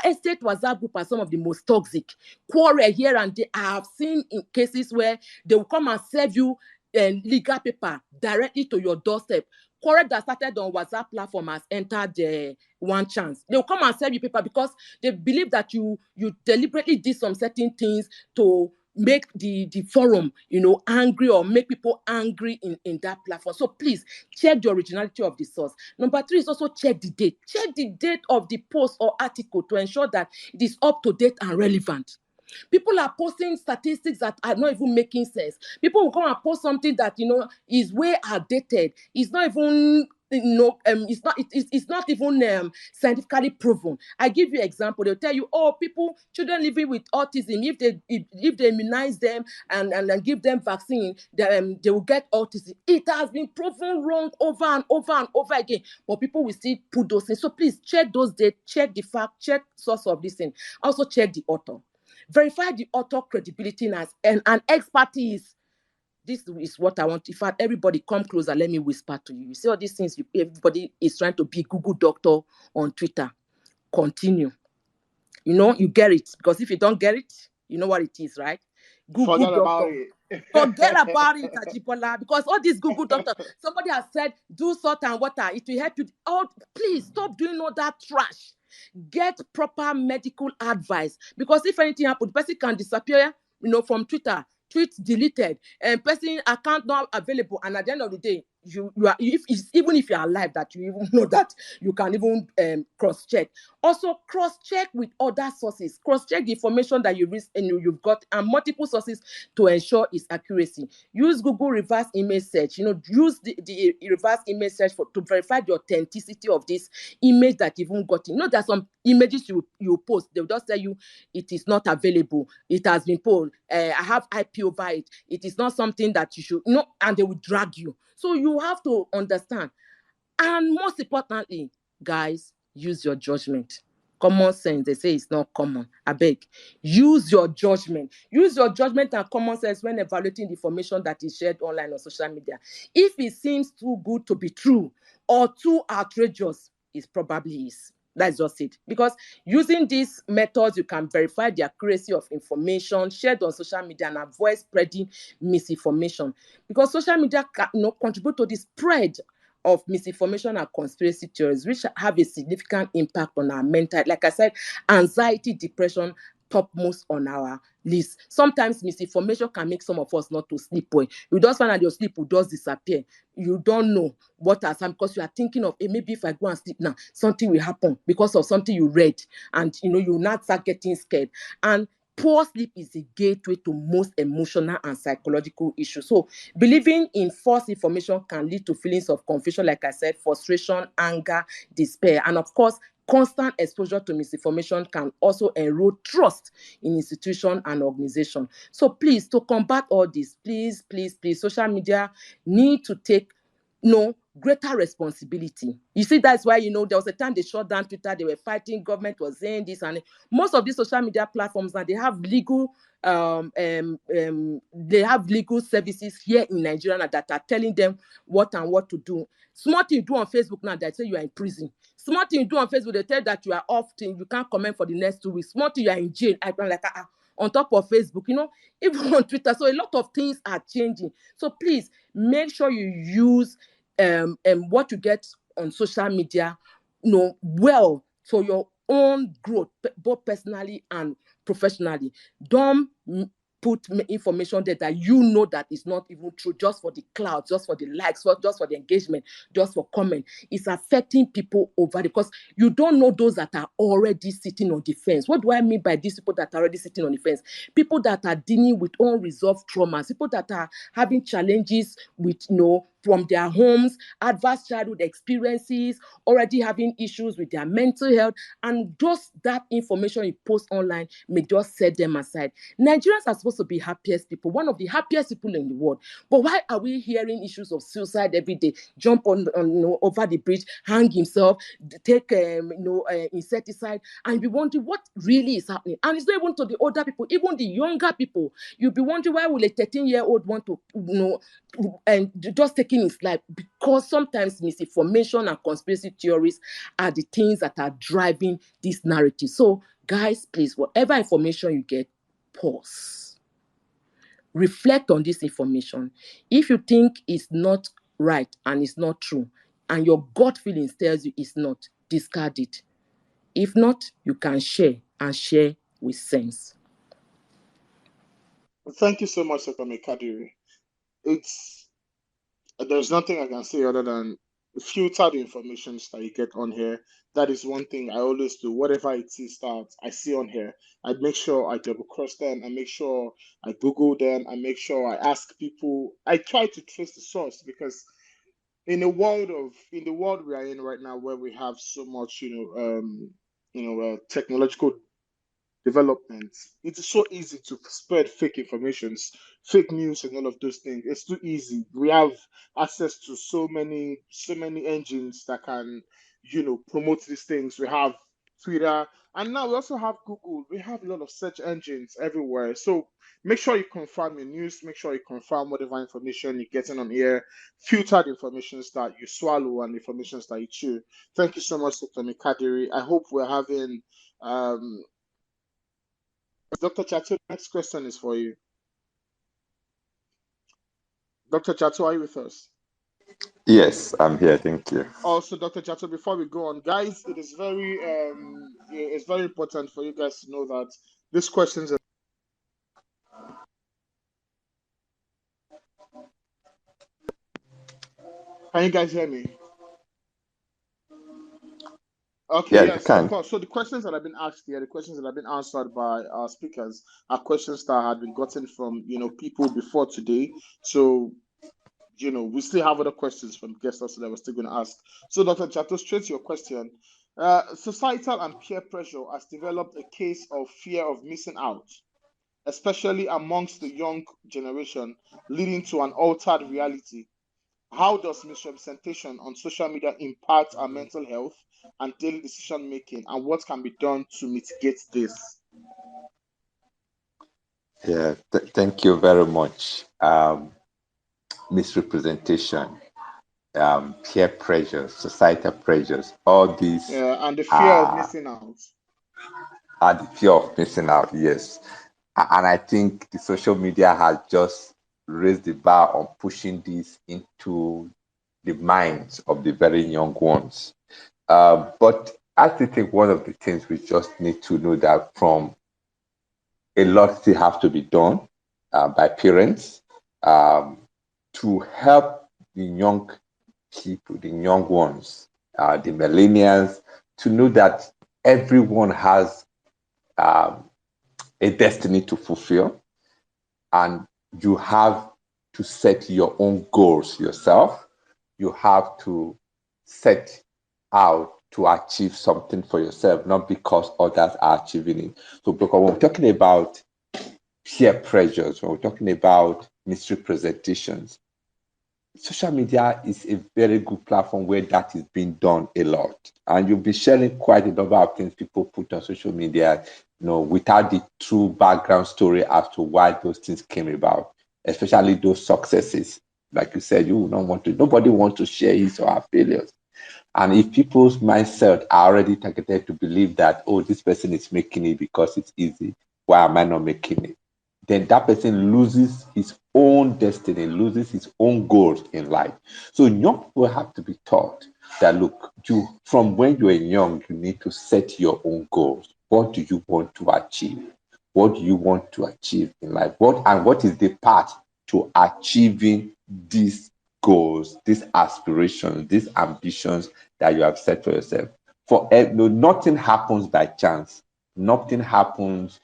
Estate WhatsApp group are some of the most toxic. Quarrel here and there. I have seen in cases where they will come and serve you legal paper directly to your doorstep. Quarrel that started on WhatsApp platform has entered the one chance. They'll come and serve you paper because they believe that you deliberately did some certain things to make the forum, angry, or make people angry in that platform. So please check the originality of the source. Number 3 is also check the date. Check the date of the post or article to ensure that it is up to date and relevant. People are posting statistics that are not even making sense. People will come and post something that is way outdated. It's not even it's not even scientifically proven. I give you an example. They'll tell you, children living with autism, if they immunize them and give them vaccine, they will get autism. It has been proven wrong over and over and over again, but people will still put those things. So please check those dates, check the fact, check source of this thing. Also check the author. Verify the author credibility and expertise. This is what I want. In fact, everybody come closer. Let me whisper to you. You see all these things. Everybody is trying to be Google doctor on Twitter. Continue. You get it. Because if you don't get it, you know what it is, right? Google Forget doctor. about it. Forget about it, Ajibola. Because all these Google doctor, somebody has said, do salt and water. It will help you. Please stop doing all that trash. Get proper medical advice, because if anything happens, the person can disappear, from Twitter, tweet deleted, and person account not available, and at the end of the day, you are, even if you are alive, that you even know that you can even cross-check. Also, cross-check with other sources. Cross-check the information that you've got and multiple sources to ensure its accuracy. Use Google reverse image search. Use the reverse image search to verify the authenticity of this image that you've even gotten. There are some images you post, they'll just tell you it is not available. It has been pulled. I have IP over it. It is not something that you should, and they will drag you. So you have to understand. And most importantly, guys, use your judgment. Common sense, they say it's not common. I beg. Use your judgment. Use your judgment and common sense when evaluating the information that is shared online on social media. If it seems too good to be true or too outrageous, it probably is. That's just it. Because using these methods, you can verify the accuracy of information shared on social media and avoid spreading misinformation. Because social media can contribute to the spread of misinformation and conspiracy theories, which have a significant impact on our mental, like I said, anxiety, depression, topmost on our list. Sometimes misinformation can make some of us not to sleep well. You just find that your sleep will just disappear. You don't know what has happened because you are thinking of, maybe if I go and sleep now, something will happen because of something you read, and you now start getting scared. And poor sleep is a gateway to most emotional and psychological issues. So believing in false information can lead to feelings of confusion, like I said, frustration, anger, despair, and of course, constant exposure to misinformation can also erode trust in institutions and organizations. So please, to combat all this, please, social media need to take greater responsibility. You see, that's why, there was a time they shut down Twitter, they were fighting, government was saying this, and most of these social media platforms now, they have legal services here in Nigeria that are telling them what to do. Small thing you do on Facebook now, they say you are in prison. Small thing you do on Facebook, they tell that you are off, you can't comment for the next 2 weeks. Small thing you are in jail. I'm like, on top of Facebook, even on Twitter. So a lot of things are changing. So please make sure you use what you get on social media, well, for your own growth, both personally and professionally. Don't put information there that you know that is not even true, just for the cloud, just for the likes, just for the engagement, just for comment. It's affecting people over, because you don't know those that are already sitting on the fence. What do I mean by these people that are already sitting on the fence? People that are dealing with unresolved traumas, people that are having challenges with, from their homes, adverse childhood experiences, already having issues with their mental health, and just that information you post online may just set them aside. Nigerians are supposed to be happiest people, one of the happiest people in the world. But why are we hearing issues of suicide every day? Jump on over the bridge, hang himself, take insecticide, and be wondering what really is happening. And it's not even to the older people, even the younger people. You'll be wondering, why will a 13-year-old want to and just taking his life? Because sometimes misinformation and conspiracy theories are the things that are driving this narrative. So guys, please, whatever information you get, pause, reflect on this information. If you think it's not right and it's not true, and your gut feelings tells you it's not, discard it. If not, you can share, and share with sense. Thank you so much, Dr. Kadiri. There's nothing I can say other than filter the information that you get on here. That is one thing I always do. Whatever it is that I see on here, I make sure I double cross them. I make sure I Google them. I make sure I ask people. I try to trace the source, because in the world we are in right now, where we have so much, technological development, it's so easy to spread fake informations, fake news, and all of those things. It's too easy. We have access to so many engines that can, promote these things. We have Twitter, and now we also have Google. We have a lot of search engines everywhere. So make sure you confirm your news. Make sure you confirm whatever information you're getting on here. Filter the information that you swallow and the information that you chew. Thank you so much, Dr. Kadiri. I hope we're having Dr. Chato, next question is for you. Dr. Chato, are you with us? Yes, I'm here. Thank you. Also, Dr. Chato, before we go on, guys, it is it's very important for you guys to know that these questions are... Can you guys hear me? Okay, Yeah, yes, you can. of course. So the questions that have been asked here, the questions that have been answered by our speakers, are questions that had been gotten from people before today. So we still have other questions from guests also that we're still going to ask. So, Dr. Chato, straight to your question. Societal and peer pressure has developed a case of fear of missing out, especially amongst the young generation, leading to an altered reality. How does misrepresentation on social media impact our mental health and daily decision making, and what can be done to mitigate this? Yeah, thank you very much. Misrepresentation, peer pressures, societal pressures, all these and the fear of missing out. And the fear of missing out, yes. And I think the social media has just raised the bar on pushing this into the minds of the very young ones. But I think one of the things we just need to know that from a lot still have to be done by parents to help the young people, the young ones, the millennials, to know that everyone has a destiny to fulfill, and you have to set your own goals yourself. You have to set out to achieve something for yourself, not because others are achieving it. So, because when we're talking about peer pressures, when we're talking about misrepresentations, social media is a very good platform where that is being done a lot. And you'll be sharing quite a number of things people put on social media, without the true background story as to why those things came about, especially those successes. Like you said, nobody wants to share his or her failures. And if people's mindset are already targeted to believe that, oh, this person is making it because it's easy, why am I not making it? Then that person loses his own destiny, loses his own goals in life. So young people have to be taught that, look, from when you're young, you need to set your own goals. What do you want to achieve? What do you want to achieve in life? What is the path to achieving these goals, these aspirations, these ambitions that you have set for yourself? Nothing happens by chance. Nothing happens.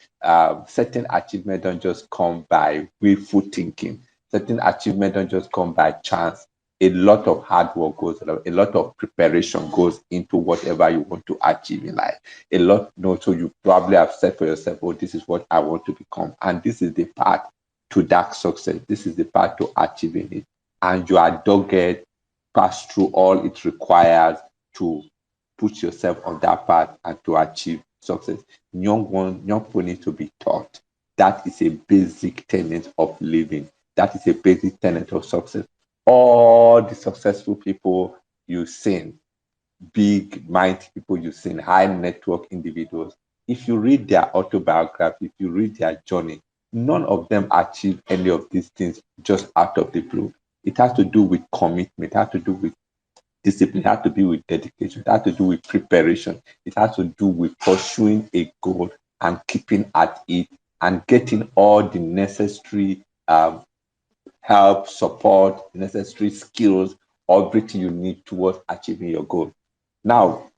Certain achievements don't just come by willful thinking. Certain achievements don't just come by chance. A lot of hard work goes, a lot of preparation goes into whatever you want to achieve in life. So you probably have said for yourself, oh, this is what I want to become. And this is the path to that success. This is the path to achieving it. And you are dogged, pass through all it requires to put yourself on that path and to achieve success. Young people need to be taught. That is a basic tenet of living. That is a basic tenet of success. All the successful people you've seen, big mighty people you've seen, high network individuals, if you read their autobiography, if you read their journey, none of them achieve any of these things just out of the blue. It has to do with commitment. It has to do with discipline. It has to do with dedication. It has to do with preparation. It has to do with pursuing a goal and keeping at it and getting all the necessary help, support, necessary skills, everything you need towards achieving your goal. Now,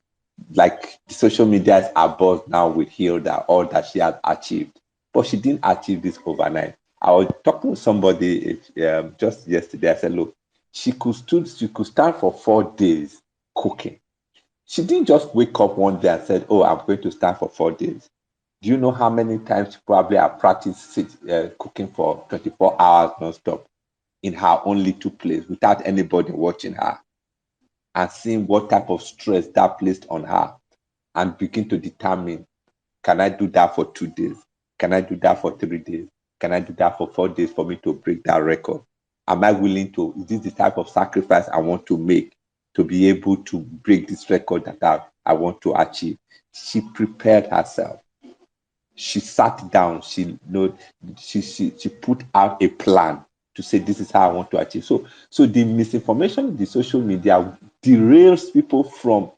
like the social media are buzzed now with Hilda, all that she has achieved, but she didn't achieve this overnight. I was talking to somebody just yesterday. I said, look, she could stand for 4 days cooking. She didn't just wake up one day and said, oh, I'm going to stand for 4 days. Do you know how many times she probably have practiced cooking for 24 hours non-stop in her own little place without anybody watching her, and seeing what type of stress that placed on her, and begin to determine, can I do that for 2 days? Can I do that for 3 days? Can I do that for 4 days for me to break that record? Am I willing to, is this the type of sacrifice I want to make to be able to break this record that I want to achieve? She prepared herself. She sat down, she put out a plan to say, this is how I want to achieve. So the misinformation in the social media derails people from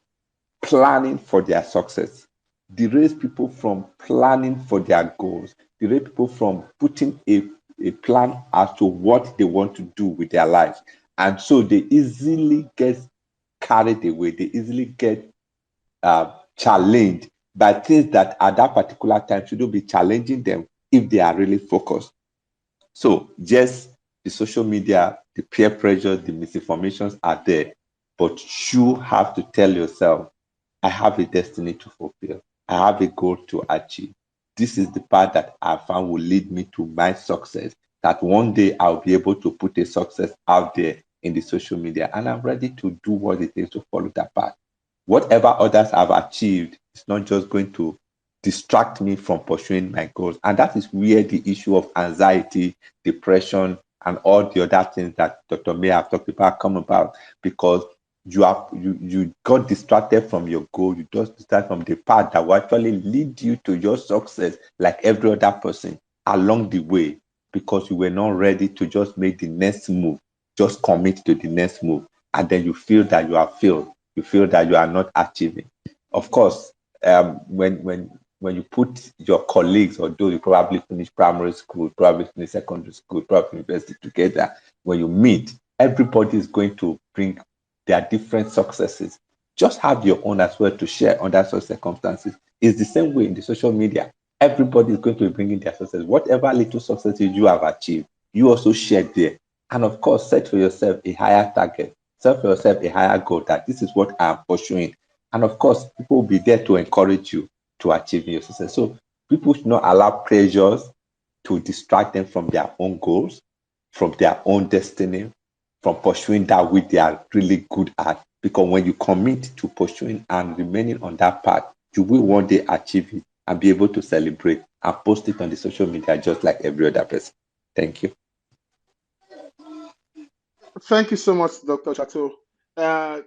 planning for their success, derails people from planning for their goals, derails people from putting a plan as to what they want to do with their lives. And so they easily get carried away, they easily get challenged by things that at that particular time shouldn't be challenging them if they are really focused. So yes, the social media, the peer pressure, the misinformations are there, but you have to tell yourself, I have a destiny to fulfill. I have a goal to achieve. This is the path that I found will lead me to my success, that one day I'll be able to put a success out there in the social media, and I'm ready to do what it takes to follow that path. Whatever others have achieved is not just going to distract me from pursuing my goals. And that is where the issue of anxiety, depression, and all the other things that Dr. May have talked about come about, because you got distracted from your goal. You just distracted from the path that will actually lead you to your success, like every other person along the way, because you were not ready to just make the next move, just commit to the next move, and then you feel that you have failed. You feel that you are not achieving. Of course, when you put your colleagues, or those you probably finish primary school, probably finish secondary school, probably university together, when you meet, everybody is going to bring their different successes. Just have your own as well to share under such circumstances. It's the same way in the social media. Everybody is going to be bringing their success. Whatever little successes you have achieved, you also share there. And of course, set for yourself a higher target. Set for yourself a higher goal, that this is what I'm pursuing. And of course, people will be there to encourage you to achieve your success. So people should not allow pressures to distract them from their own goals, from their own destiny, from pursuing that which they are really good at. Because when you commit to pursuing and remaining on that path, you will one day achieve it and be able to celebrate and post it on the social media just like every other person. Thank you. Thank you so much, Dr. Chateau. The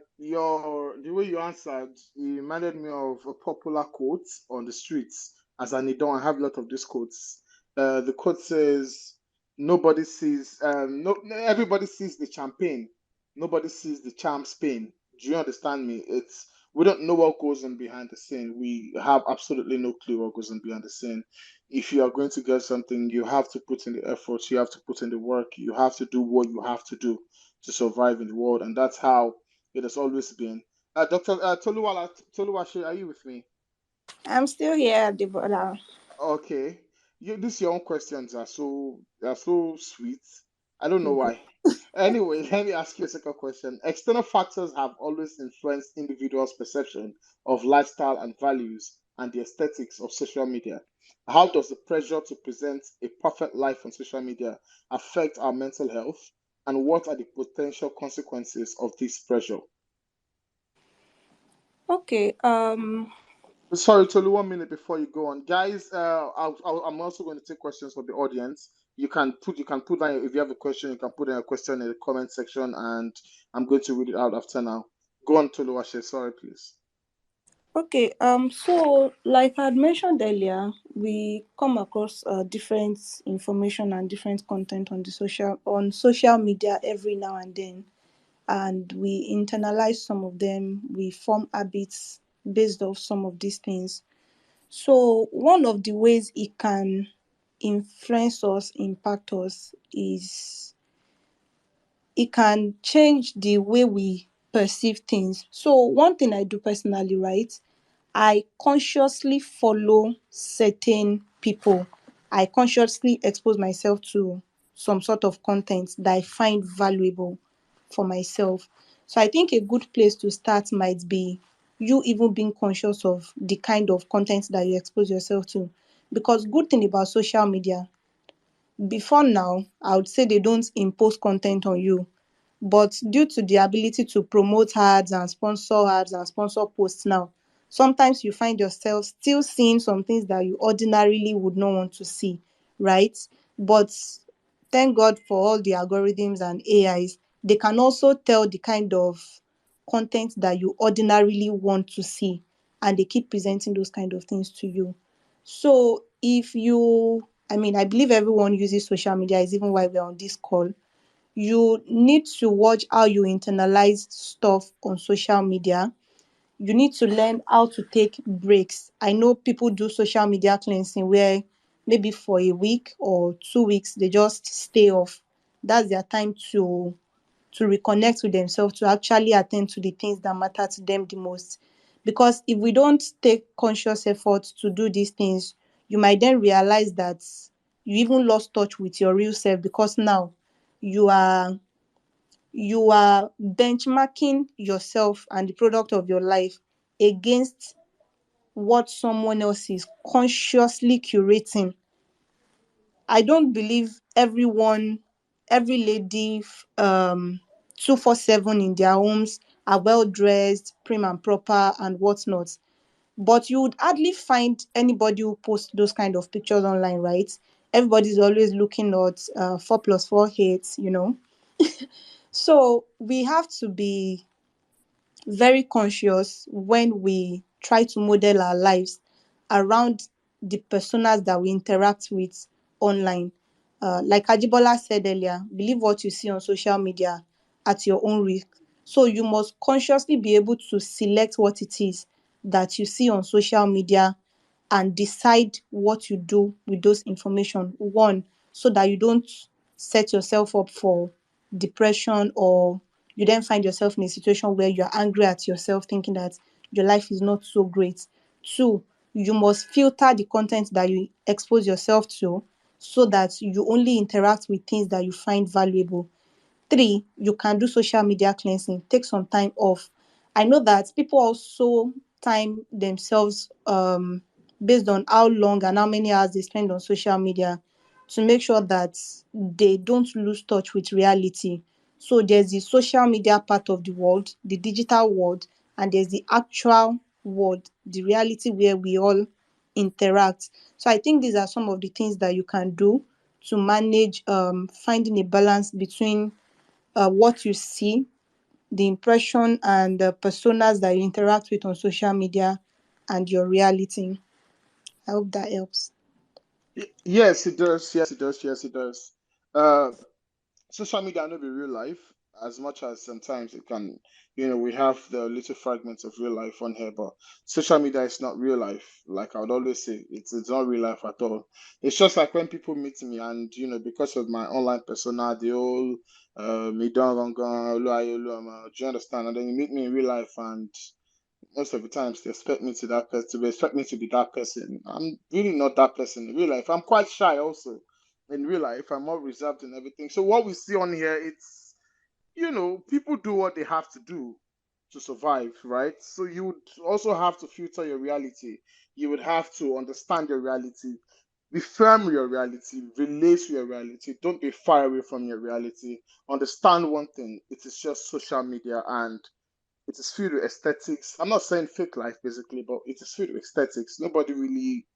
way you answered, it reminded me of a popular quote on the streets. As an Idon, I have a lot of these quotes. The quote says, "Nobody sees, no, everybody sees the champagne. Nobody sees the champ's pain." Do you understand me? It's We don't know what goes on behind the scene. We have absolutely no clue what goes on behind the scene. If you are going to get something, you have to put in the effort, you have to put in the work, you have to do what you have to do to survive in the world, and that's how it has always been. Dr. Toluwashe, are you with me? I'm still here, Debola. Okay. Your own questions are so sweet. I don't know why. Anyway, let me ask you a second question. External factors have always influenced individuals' perception of lifestyle and values and the aesthetics of social media. How does the pressure to present a perfect life on social media affect our mental health? And what are the potential consequences of this pressure? Okay. Sorry, Tolu, 1 minute before you go on, guys. I'm also going to take questions from the audience. You can put down if you have a question, you can put in a question in the comment section, and I'm going to read it out after now. Go on, Tolu Ashe. Sorry, please. Okay. So, like I had mentioned earlier, we come across different information and different content on social media every now and then, and we internalize some of them. We form habits based off some of these things. So, one of the ways it can influence us, impact us, is it can change the way we perceive things. So, one thing I do personally, right? I consciously follow certain people. I consciously expose myself to some sort of content that I find valuable for myself. So I think a good place to start might be you even being conscious of the kind of content that you expose yourself to. Because good thing about social media, before now, I would say they don't impose content on you. But due to the ability to promote ads and sponsor posts now, sometimes you find yourself still seeing some things that you ordinarily would not want to see, right? But thank God for all the algorithms and AIs, they can also tell the kind of content that you ordinarily want to see, and they keep presenting those kind of things to you. So if you, I mean, I believe everyone uses social media, is even why we're on this call. You need to watch how you internalize stuff on social media. You need to learn how to take breaks. I know people do social media cleansing where maybe for a week or 2 weeks they just stay off. That's their time to reconnect with themselves, to actually attend to the things that matter to them the most. Because if we don't take conscious effort to do these things, you might then realize that you even lost touch with your real self, because now you are you are benchmarking yourself and the product of your life against what someone else is consciously curating. I don't believe every lady 247 in their homes are well dressed, prim and proper, and whatnot. But you would hardly find anybody who posts those kind of pictures online, right? Everybody's always looking at 4 plus 4 hits, you know. So we have to be very conscious when we try to model our lives around the personas that we interact with online. Like Ajibola said earlier, believe what you see on social media at your own risk. So you must consciously be able to select what it is that you see on social media and decide what you do with those information. One, so that you don't set yourself up for depression, or you then find yourself in a situation where you're angry at yourself, thinking that your life is not so great. Two, you must filter the content that you expose yourself to so that you only interact with things that you find valuable. Three, you can do social media cleansing. Take some time off. I know that people also time themselves based on how long and how many hours they spend on social media to make sure that they don't lose touch with reality. So there's the social media part of the world, the digital world, and there's the actual world, the reality where we all interact. So I think these are some of the things that you can do to manage finding a balance between what you see, the impression and the personas that you interact with on social media, and your reality. I hope that helps. Yes, it does. Yes, it does. Yes, it does. Uh, Social media no be real life. as much as sometimes it can, we have the little fragments of real life on here, but social media is not real life. Like I would always say, it's not real life at all. It's just like when people meet me and, because of my online persona, the whole, me don't run gun, do you understand? And then you meet me in real life and most of the times they expect me to expect me to be that person. I'm really not that person in real life. I'm quite shy also in real life. I'm more reserved and everything. So what we see on here, it's people do what they have to do to survive, right? So you would also have to filter your reality. You would have to understand your reality, be firm with your reality, relate to your reality. Don't be far away from your reality. Understand one thing: it is just social media and it is filled with aesthetics. I'm not saying fake life basically, but it is filled with aesthetics. Nobody really,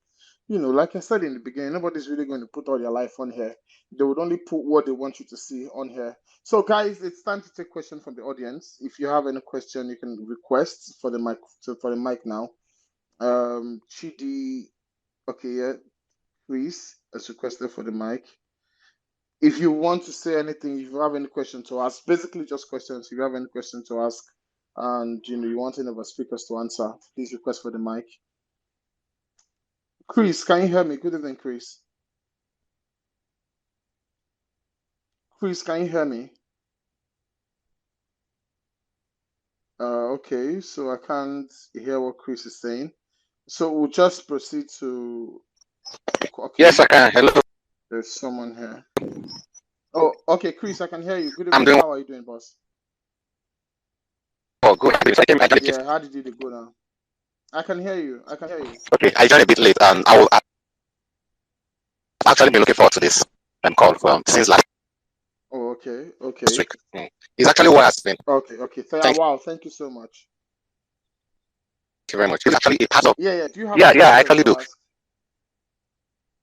like I said in the beginning, nobody's really going to put all their life on here. They would only put what they want you to see on here. So, guys, it's time to take questions from the audience. If you have any question, you can request for the mic now. Chidi, okay, yeah, Chris has requested for the mic. If you want to say anything, if you have any question to ask, basically just questions. If you have any question to ask, and you want any of our speakers to answer, please request for the mic. Chris, can you hear me? Good evening, Chris. Chris, can you hear me? Okay, so I can't hear what Chris is saying. So we'll just proceed to. Okay, Yes, I can. Hello. there's someone here. Oh, okay, Chris, I can hear you. Good I'm evening. doing How are you doing, boss? good. Yeah, how did you go now? I can hear you. I can hear you. Okay, I joined a bit late, and I've actually been looking forward to this call since last Oh, okay. week. It's actually what has been. Okay. Wow, thank you so much. Thank you very much. It's actually a part of. Yeah. Do you have? Yeah, I actually do.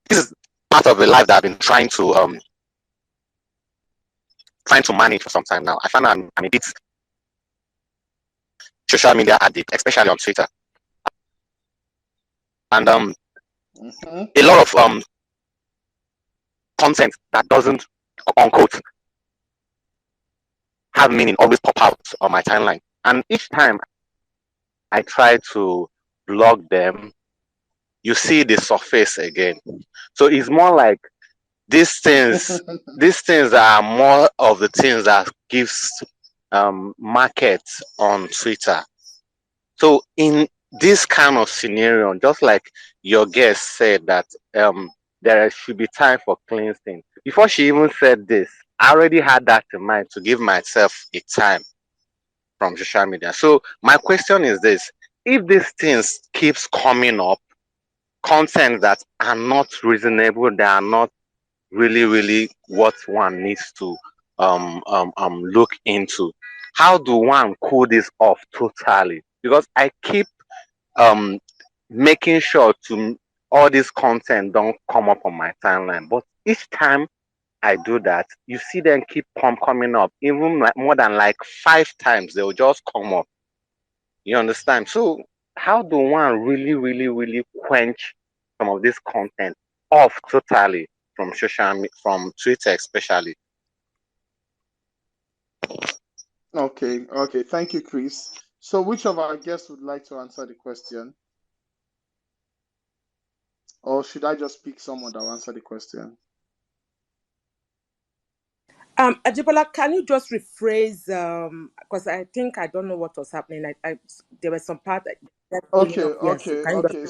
This is part of the life that I've been trying to manage for some time now. I find I'm a bit social media addict, especially on Twitter, and a lot of content that doesn't, unquote, have meaning always pop out on my timeline, and each time I try to block them, you see the surface again. So it's more like these things are more of the things that gives markets on Twitter. So in this kind of scenario, just like your guest said that there should be time for cleansing. Before she even said this, I already had that in mind to give myself a time from social media. So my question is this: if these things keeps coming up, content that are not reasonable, they are not really what one needs to look into, how do one cool this off totally? Because I keep making sure to all this content don't come up on my timeline, but each time I do that, you see them keep coming up, even like more than like 5 times they'll just come up. You understand? So how do one really quench some of this content off totally from from Twitter especially? Okay. Thank you, Chris. So which of our guests would like to answer the question? Or should I just pick someone that will answer the question? Ajibola, can you just rephrase? Because I think I don't know what was happening. There was some part that Okay.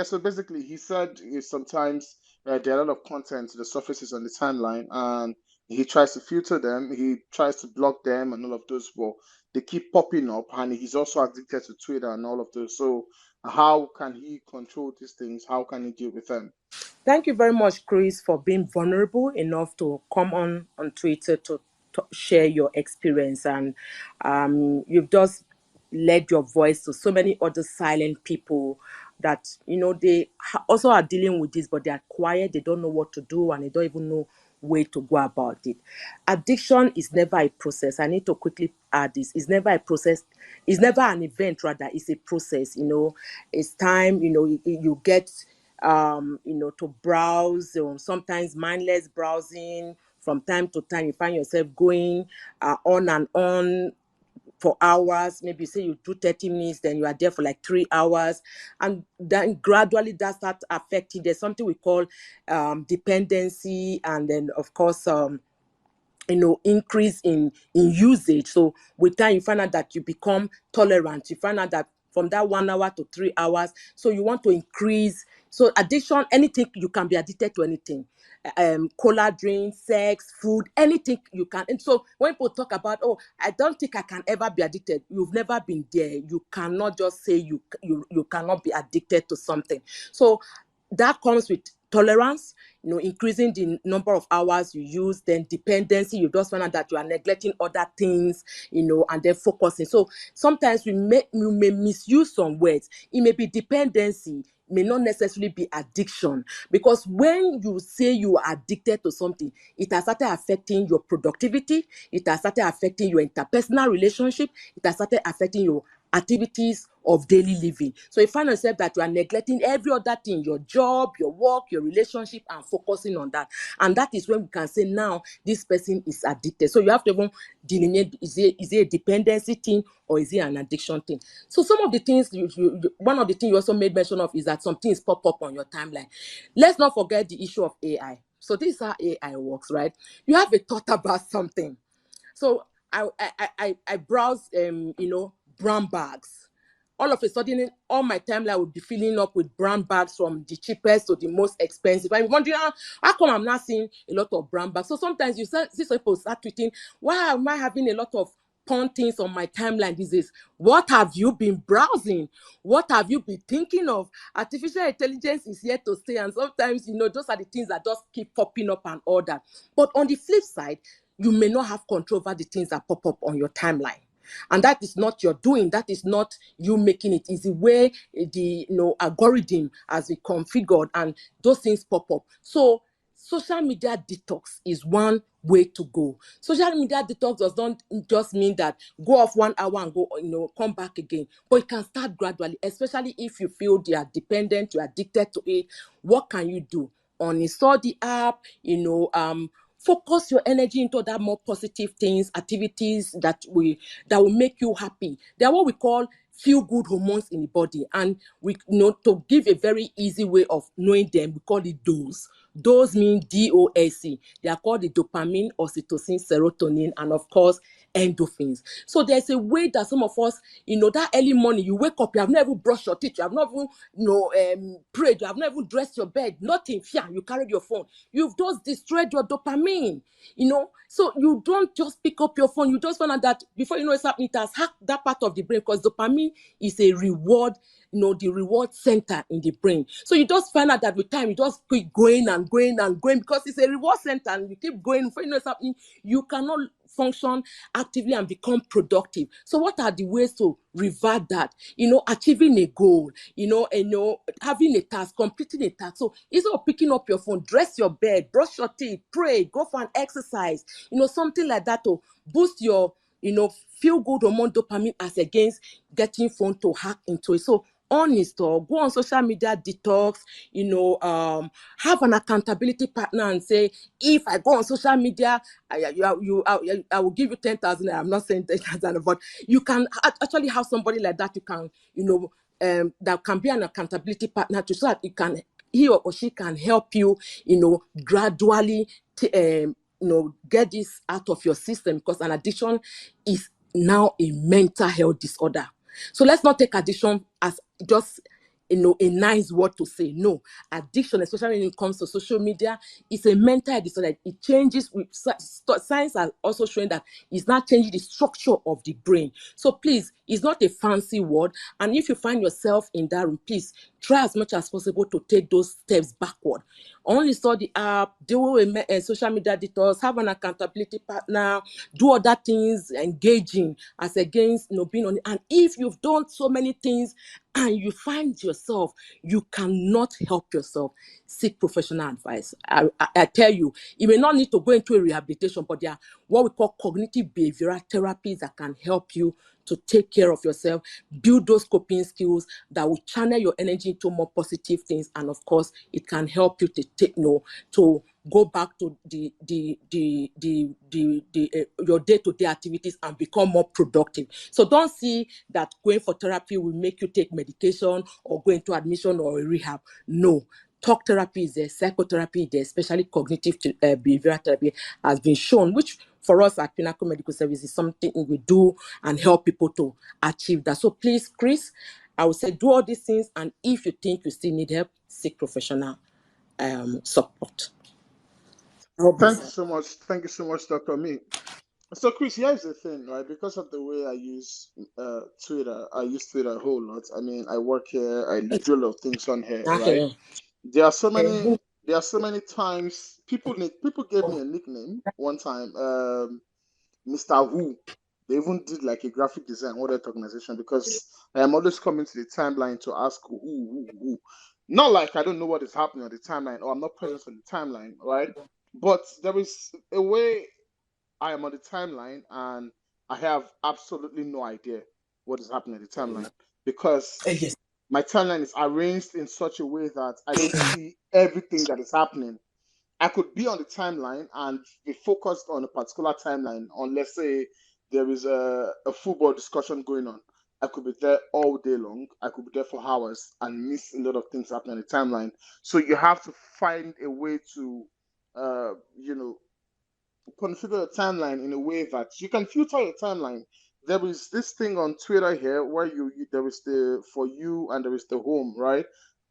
So basically, he said sometimes there are a lot of content that surfaces on the timeline, and he tries to filter them. He tries to block them, and all of those. Well, they keep popping up, and he's also addicted to Twitter and all of those. So, how can he control these things? How can he deal with them? Thank you very much, Chris, for being vulnerable enough to come on Twitter to share your experience. And you've just led your voice to so many other silent people that, they also are dealing with this, but they are quiet. They don't know what to do, and they don't even know way to go about it. Addiction is never a process. I need to quickly add this. It's never a process. It's never an event, rather. It's a process. It's time, you get to browse, sometimes mindless browsing from time to time, you find yourself going on and on for hours. Maybe say you do 30 minutes, then you are there for like 3 hours, and then gradually that starts affecting. There's something we call dependency, and then of course increase in usage. So with time, you find out that you become tolerant. You find out that from that 1 hour to 3 hours, so you want to increase. So addiction, anything, you can be addicted to anything. Cola, drink, sex, food, anything you can. And so when people talk about, oh, I don't think I can ever be addicted, you've never been there. You cannot just say you cannot be addicted to something. So that comes with tolerance, increasing the number of hours you use. Then dependency, you just find out that you are neglecting other things, and then focusing. So sometimes you may misuse some words. It may be dependency, may not necessarily be addiction, because when you say you are addicted to something, it has started affecting your productivity, it has started affecting your interpersonal relationship, it has started affecting your activities of daily living. So you find yourself that you are neglecting every other thing, your job, your work, your relationship, and focusing on that. And that is when we can say, now this person is addicted. So you have to even delineate, is it a dependency thing or is it an addiction thing? So some of the things, one of the things you also made mention of is that some things pop up on your timeline. Let's not forget the issue of AI. So this is how AI works, right? You have a thought about something. So I browse, brown bags. All of a sudden, all my timeline will be filling up with brown bags, from the cheapest to the most expensive. I'm wondering, how come I'm not seeing a lot of brown bags? So sometimes you see some people start tweeting, why am I having a lot of porn things on my timeline these days? What have you been browsing? What have you been thinking of? Artificial intelligence is here to stay, and sometimes, those are the things that just keep popping up and all that. But on the flip side, you may not have control over the things that pop up on your timeline. And that is not your doing. That is not you making it. It's the way the algorithm has been configured, and those things pop up. So social media detox is one way to go. Social media detox does not just mean that go off 1 hour and go, come back again. But it can start gradually, especially if you feel you are dependent, you are addicted to it. What can you do? Uninstall the app, focus your energy into that more positive things, activities that will make you happy. They are what we call feel-good hormones in the body, and we to give a very easy way of knowing them, we call it DOS. DOS mean DOSE. They are called the dopamine, oxytocin, serotonin, and of course endorphins. So there's a way that some of us, that early morning, you wake up, you have not even brushed your teeth, you have not even prayed, you have not even dressed your bed, nothing. You carried your phone, you've just destroyed your dopamine. So you don't just pick up your phone, you just find out that before you know it's happening, it has hacked that part of the brain, because dopamine is a reward, the reward center in the brain. So you just find out that with time, you just keep going and going and going, because it's a reward center, and you keep going. Before you know it's happening, you cannot function actively and become productive. So what are the ways to revert that? Achieving a goal, having a task, completing a task. So instead of picking up your phone, dress your bed, brush your teeth, pray, go for an exercise, something like that to boost your, feel good hormone dopamine, as against getting phone to hack into it. So uninstall, go on social media detox, have an accountability partner and say, if I go on social media, I will give you 10,000. I'm not saying 10,000, but you can actually have somebody like that. You can, that can be an accountability partner to, so that he or she can help you, gradually, get this out of your system, because an addiction is now a mental health disorder. So let's not take addiction as just a nice word to say. No, addiction, especially when it comes to social media, is a mental disorder. It changes. Science has also shown that it's not changing the structure of the brain. So please, it's not a fancy word. And if you find yourself in that room, please try as much as possible to take those steps backward. Only saw the app, do a social media detox, have an accountability partner, do other things, engaging, as against being on it. And if you've done so many things and you find yourself, you cannot help yourself, seek professional advice. I tell you, you may not need to go into a rehabilitation, but there are what we call cognitive behavioral therapies that can help you to take care of yourself, build those coping skills that will channel your energy into more positive things. And of course, it can help you to to go back to your day-to-day activities and become more productive. So don't see that going for therapy will make you take medication or go into admission or a rehab. No. Talk therapy is there, psychotherapy is there, especially cognitive behavioral therapy has been shown, which for us at Pinnacle Medical Services is something we do and help people to achieve that. So please, Chris, I would say do all these things, and if you think you still need help, seek professional support. Thank you so much. Thank you so much, Dr. Me. So, Chris, here's the thing, right? Because of the way I use Twitter, I use Twitter a whole lot. I mean, I work here, I do a lot of things on here, right? Okay. There are so many times people gave me a nickname one time, Mr. Who. They even did like a graphic design for that organization because I am always coming to the timeline to ask who. Not like I don't know what is happening on the timeline or I'm not present on the timeline, right? But there is a way I am on the timeline and I have absolutely no idea what is happening on the timeline because Yes. my timeline is arranged in such a way that I don't see everything that is happening. I could be on the timeline and be focused on a particular timeline on, let's say, there is a football discussion going on. I could be there all day long. I could be there for hours and miss a lot of things happening on the timeline. So you have to find a way to, configure your timeline in a way that you can filter your timeline. There is this thing on Twitter here where there is the for you and there is the home, right?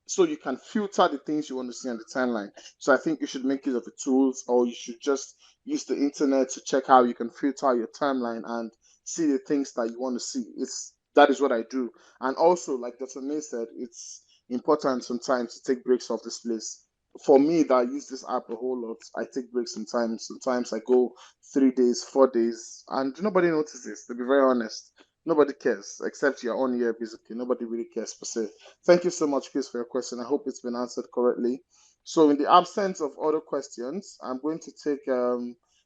So you can filter the things you want to see on the timeline. So I think you should make use of the tools, or you should just use the internet to check how you can filter your timeline and see the things that you want to see. That is what I do. And also, like Dr. May said, it's important sometimes to take breaks off this place. For me, that I use this app a whole lot, I take breaks sometimes. Sometimes I go 3 days, 4 days, and nobody notices, to be very honest. Nobody cares except you're on here, basically. Nobody really cares per se. Thank you so much, Chris, for your question. I hope it's been answered correctly. So, in the absence of other questions, I'm going to take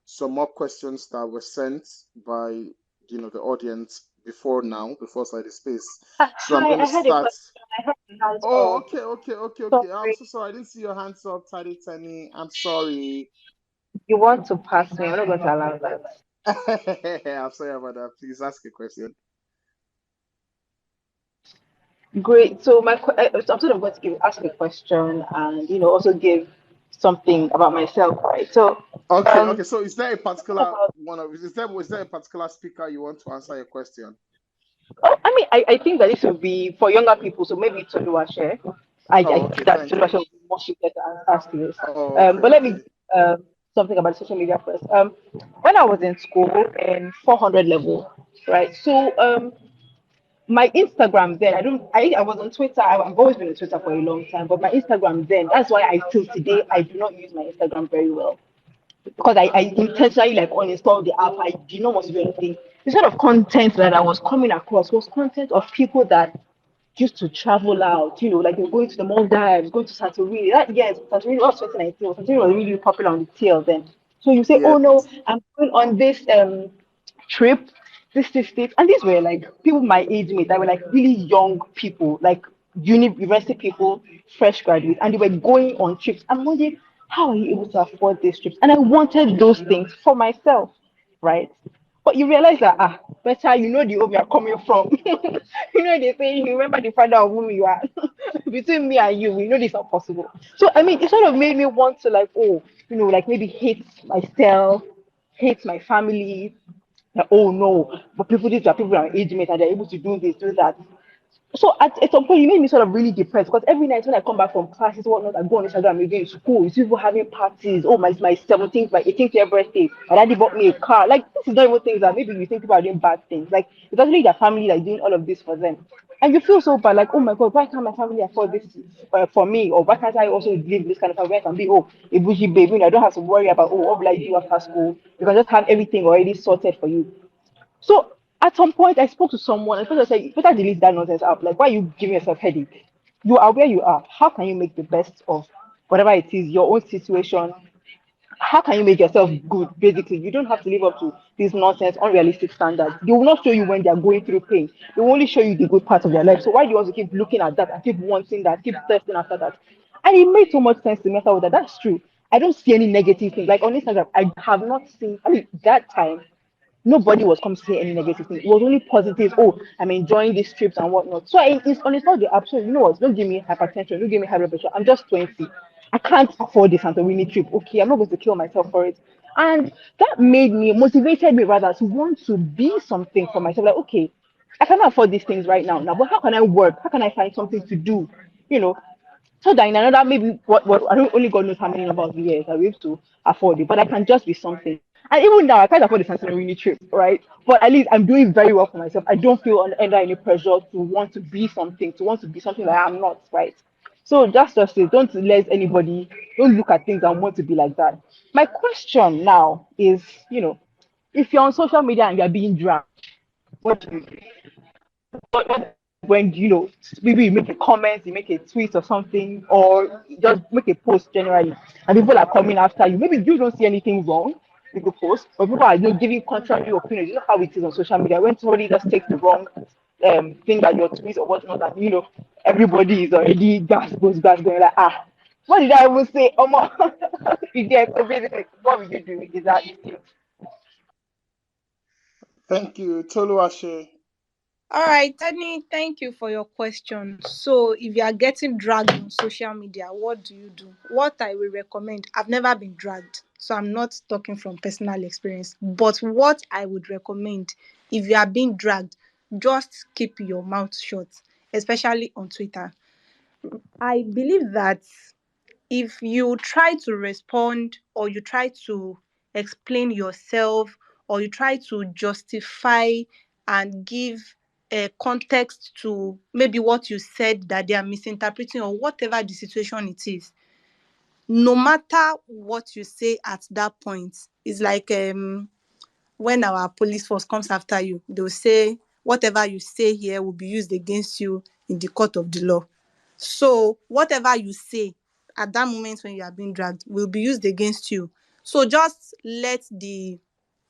some more questions that were sent by the audience before Slide Space. So I'm Hi, going I to had a start. question. I heard your hands Oh, up. okay. I'm Sorry. so sorry. I didn't see your hands up, Tani. I'm sorry. You want to pass me? I'm not going to allow that. I'm sorry about that. Please ask a question. Great. So I'm sort of going to ask a question and also give something about myself, right? So Okay. So is there a particular about, is there a particular speaker you want to answer your question? I mean, I think that this will be for younger people, so maybe Toluwashe. Okay, That thank you. Toluwashe will be more suited to ask this. Okay, But let me something about social media first. When I was in school in 400 level, right? So my Instagram then, I was on Twitter. I've always been on Twitter for a long time, but my Instagram then, that's why I till today I do not use my Instagram very well because I intentionally like uninstalled the app. I did not want to do anything. The sort of content that I was coming across was content of people that used to travel out, like they're going to the Maldives, going to Santorini. Yes, Santorini was 2019. Santorini was really popular on the tail then. So you say, oh yeah. no, I'm going on this trip, this, and these were like people my age mate. That were like really young people, like university people, fresh graduates, and they were going on trips. I'm wondering, how are you able to afford these trips? And I wanted those things for myself, right? But you realize that better the home you're coming from. They say you remember the father of whom you are. Between me and you, we know this is not possible. So I mean, it sort of made me want to like, like maybe hate myself, hate my family. Like, oh no, but these are people are age mate and they're able to do this, do that. So at some point, it made me sort of really depressed because every night when I come back from classes, whatnot, I go on Instagram again, school, you see people having parties. Oh, my 17th, my 18th year birthday, my daddy bought me a car. Like, this is not even things that maybe you think people are doing bad things. Like, it's actually their family like doing all of this for them. And you feel so bad, like, oh my God, why can't my family afford this for me? Or why can't I also live this kind of life where I can be, a bougie baby? I don't have to worry about, what will I do after school? You can just have everything already sorted for you. So at some point, I spoke to someone, and the person said, "You better delete that nonsense app. Like, why are you giving yourself headache? You are where you are. How can you make the best of whatever it is, your own situation, how can you make yourself good? Basically, you don't have to live up to these nonsense, unrealistic standards. They will not show you when they are going through pain. They will only show you the good parts of their life. So why do you want to keep looking at that and keep wanting that, keep thirsting after that? And it made so much sense to me. I thought that that's true. I don't see any negative thing. Like on Instagram, I have not seen. I mean, that time nobody was coming to say any negative thing. It was only positive. Oh, I'm enjoying these trips and whatnot. So it's on the absolute. You know what? Don't give me hypertension. Don't give me high blood pressure. I'm just 20. I can't afford this Santorini trip. Okay, I'm not going to kill myself for it. And that motivated me rather to want to be something for myself. Like, okay, I cannot afford these things right now. Now, but how can I work? How can I find something to do? You know, so that in another maybe what I don't only God knows how many number of years I will be able to afford it, but I can just be something. And even now I can't afford the Santorini trip, right? But at least I'm doing very well for myself. I don't feel under any pressure to want to be something, that I'm not, right? So that's just it. Don't look at things and want to be like that. My question now is, if you're on social media and you're being dragged, what do you do? When maybe you make a comment, you make a tweet or something, or just make a post generally, and people are coming after you. Maybe you don't see anything wrong with the post, but people are giving contrary opinions. You know how it is on social media when somebody just takes the wrong thing that your tweet or whatnot, and everybody is already gas going like, what did I even say? So basically, what will you do? Is that Thank you, Toluwashe. All right, Tani, thank you for your question. So, if you are getting dragged on social media, what do you do? What I will recommend, I've never been dragged, so I'm not talking from personal experience. But what I would recommend, if you are being dragged, just keep your mouth shut, especially on Twitter. I believe that if you try to respond or you try to explain yourself or you try to justify and give a context to maybe what you said that they are misinterpreting or whatever the situation it is, no matter what you say at that point, it's like when our police force comes after you, they'll say whatever you say here will be used against you in the court of the law. So whatever you say at that moment when you are being dragged will be used against you. So just let the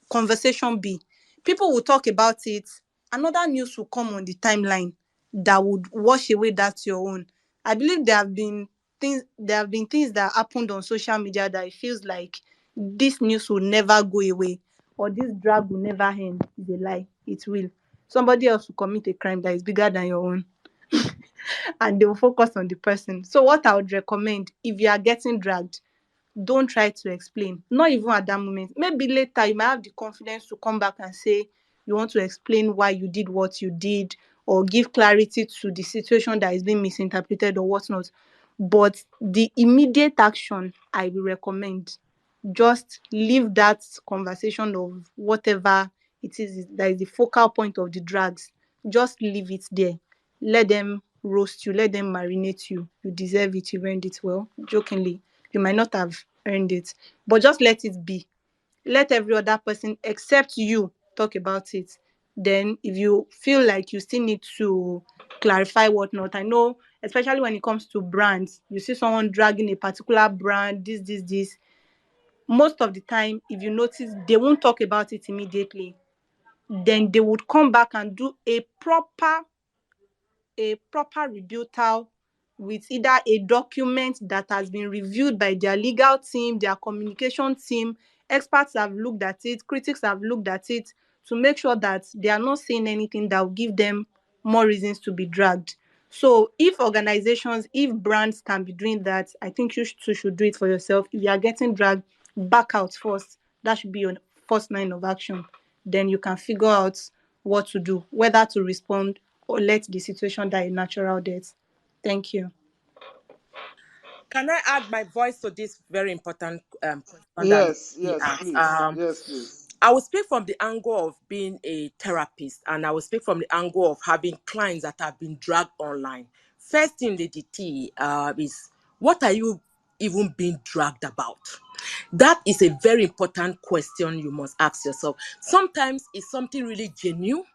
conversation be. People will talk about it. Another news will come on the timeline that would wash away that your own. I believe there have been things that happened on social media that it feels like this news will never go away or this drag will never end. Is a lie. It will. Somebody else will commit a crime that is bigger than your own and they will focus on the person. So what I would recommend, if you are getting dragged, don't try to explain. Not even at that moment. Maybe later you might have the confidence to come back and say you want to explain why you did what you did or give clarity to the situation that is being misinterpreted or whatnot. But the immediate action I will recommend, just leave that conversation of whatever it is that is the focal point of the drags. Just leave it there. Let them roast you, let them marinate you. You deserve it, you earned it. Well, jokingly, you might not have earned it, but just let it be. Let every other person except you talk about it. Then if you feel like you still need to clarify whatnot, I know especially when it comes to brands, you see someone dragging a particular brand, this. Most of the time, if you notice, they won't talk about it immediately. Then they would come back and do a proper rebuttal with either a document that has been reviewed by their legal team, their communication team. Experts have looked at it, critics have looked at it to make sure that they are not saying anything that will give them more reasons to be dragged. So if brands can be doing that, I think you too should do it for yourself. If you are getting dragged, back out first. That should be your first line of action. Then you can figure out what to do, whether to respond or let the situation die a natural death. Thank you. Can I add my voice to this very important question Yes, that he yes, asked? please. Yes, please. I will speak from the angle of being a therapist, and I will speak from the angle of having clients that have been dragged online. First thing, Lady T, is what are you even being dragged about? That is a very important question you must ask yourself. Sometimes it's something really genuine,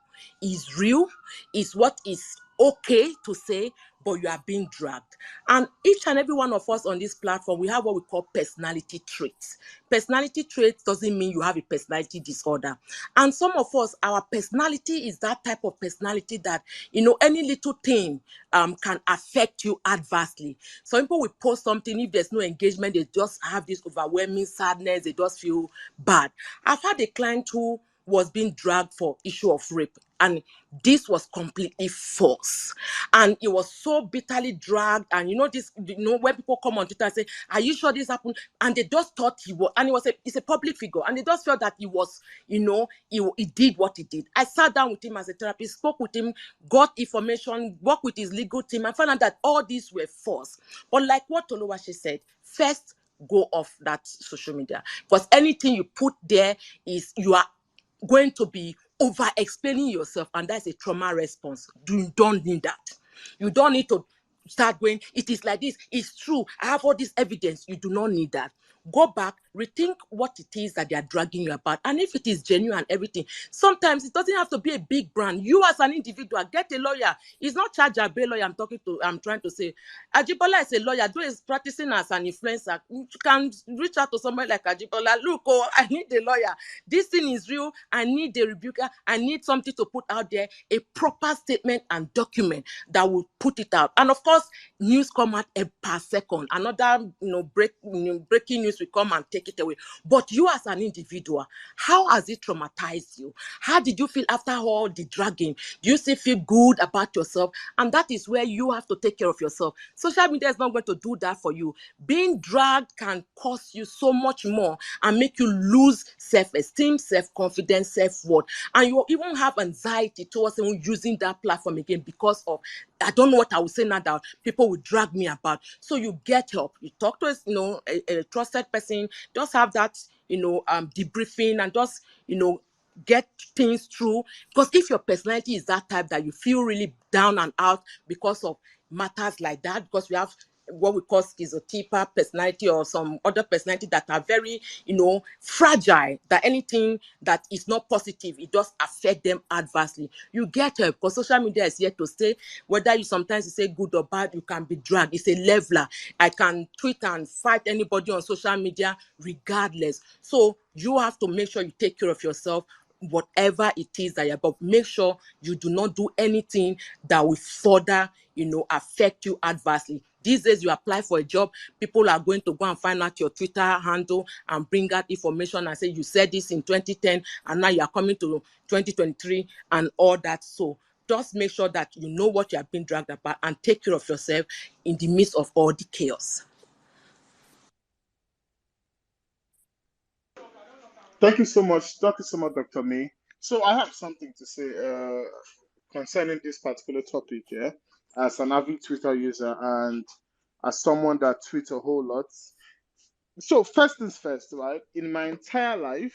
is real, is what is okay to say, but you are being dragged. And each and every one of us on this platform, we have what we call personality traits. Personality traits doesn't mean you have a personality disorder. And some of us, our personality is that type of personality that, any little thing can affect you adversely. Some people will post something, if there's no engagement, they just have this overwhelming sadness, they just feel bad. I've had a client who was being dragged for issue of rape, and this was completely false, and it was so bitterly dragged. And when people come on Twitter and say, are you sure this happened, and they just thought he was, and it's a public figure, and they just felt that he was, he did what he did. I sat down with him as a therapist, spoke with him, got information, worked with his legal team, and found out that all these were false. But like what Toluwaseyi said, first go off that social media, because anything you put there is, you are going to be over explaining yourself, and that's a trauma response. You don't need that. You don't need to start going, it is like this, it's true, I have all this evidence. You do not need that. Go back, rethink what it is that they are dragging you about, and if it is genuine and everything. Sometimes it doesn't have to be a big brand. You as an individual, get a lawyer. It's not Charge Abe lawyer I'm trying to say. Ajibola is a lawyer, though he's practicing as an influencer. You can reach out to somebody like Ajibola. Look, I need a lawyer. This thing is real. I need a rebuker. I need something to put out there, a proper statement and document that will put it out. And of course, news come out per second. Another breaking news will come and take it away. But you as an individual, how has it traumatized you? How did you feel after all the dragging? Do you still feel good about yourself? And that is where you have to take care of yourself. Social media is not going to do that for you. Being dragged can cost you so much more and make you lose self-esteem, self-confidence, self-worth. And you even have anxiety towards even using that platform again because of, I don't know what I will say now that people will drag me about. So you get help. You talk to a trusted person. Just have that, debriefing, and just, get things through. Because if your personality is that type that you feel really down and out because of matters like that, because we have what we call schizotypal personality or some other personality that are very, fragile, that anything that is not positive, it does affect them adversely. You get help, because social media is here to stay. Whether you sometimes you say good or bad, you can be dragged. It's a leveler. I can tweet and fight anybody on social media regardless. So you have to make sure you take care of yourself, whatever it is that you're about. Make sure you do not do anything that will further, affect you adversely. These days, you apply for a job, people are going to go and find out your Twitter handle and bring out information and say, you said this in 2010, and now you are coming to 2023 and all that. So just make sure that you know what you have been dragged about and take care of yourself in the midst of all the chaos. Thank you so much. Thank you so much, Dr. May. So I have something to say concerning this particular topic, yeah, as an avid Twitter user and as someone that tweets a whole lot. So first things first, right? In my entire life,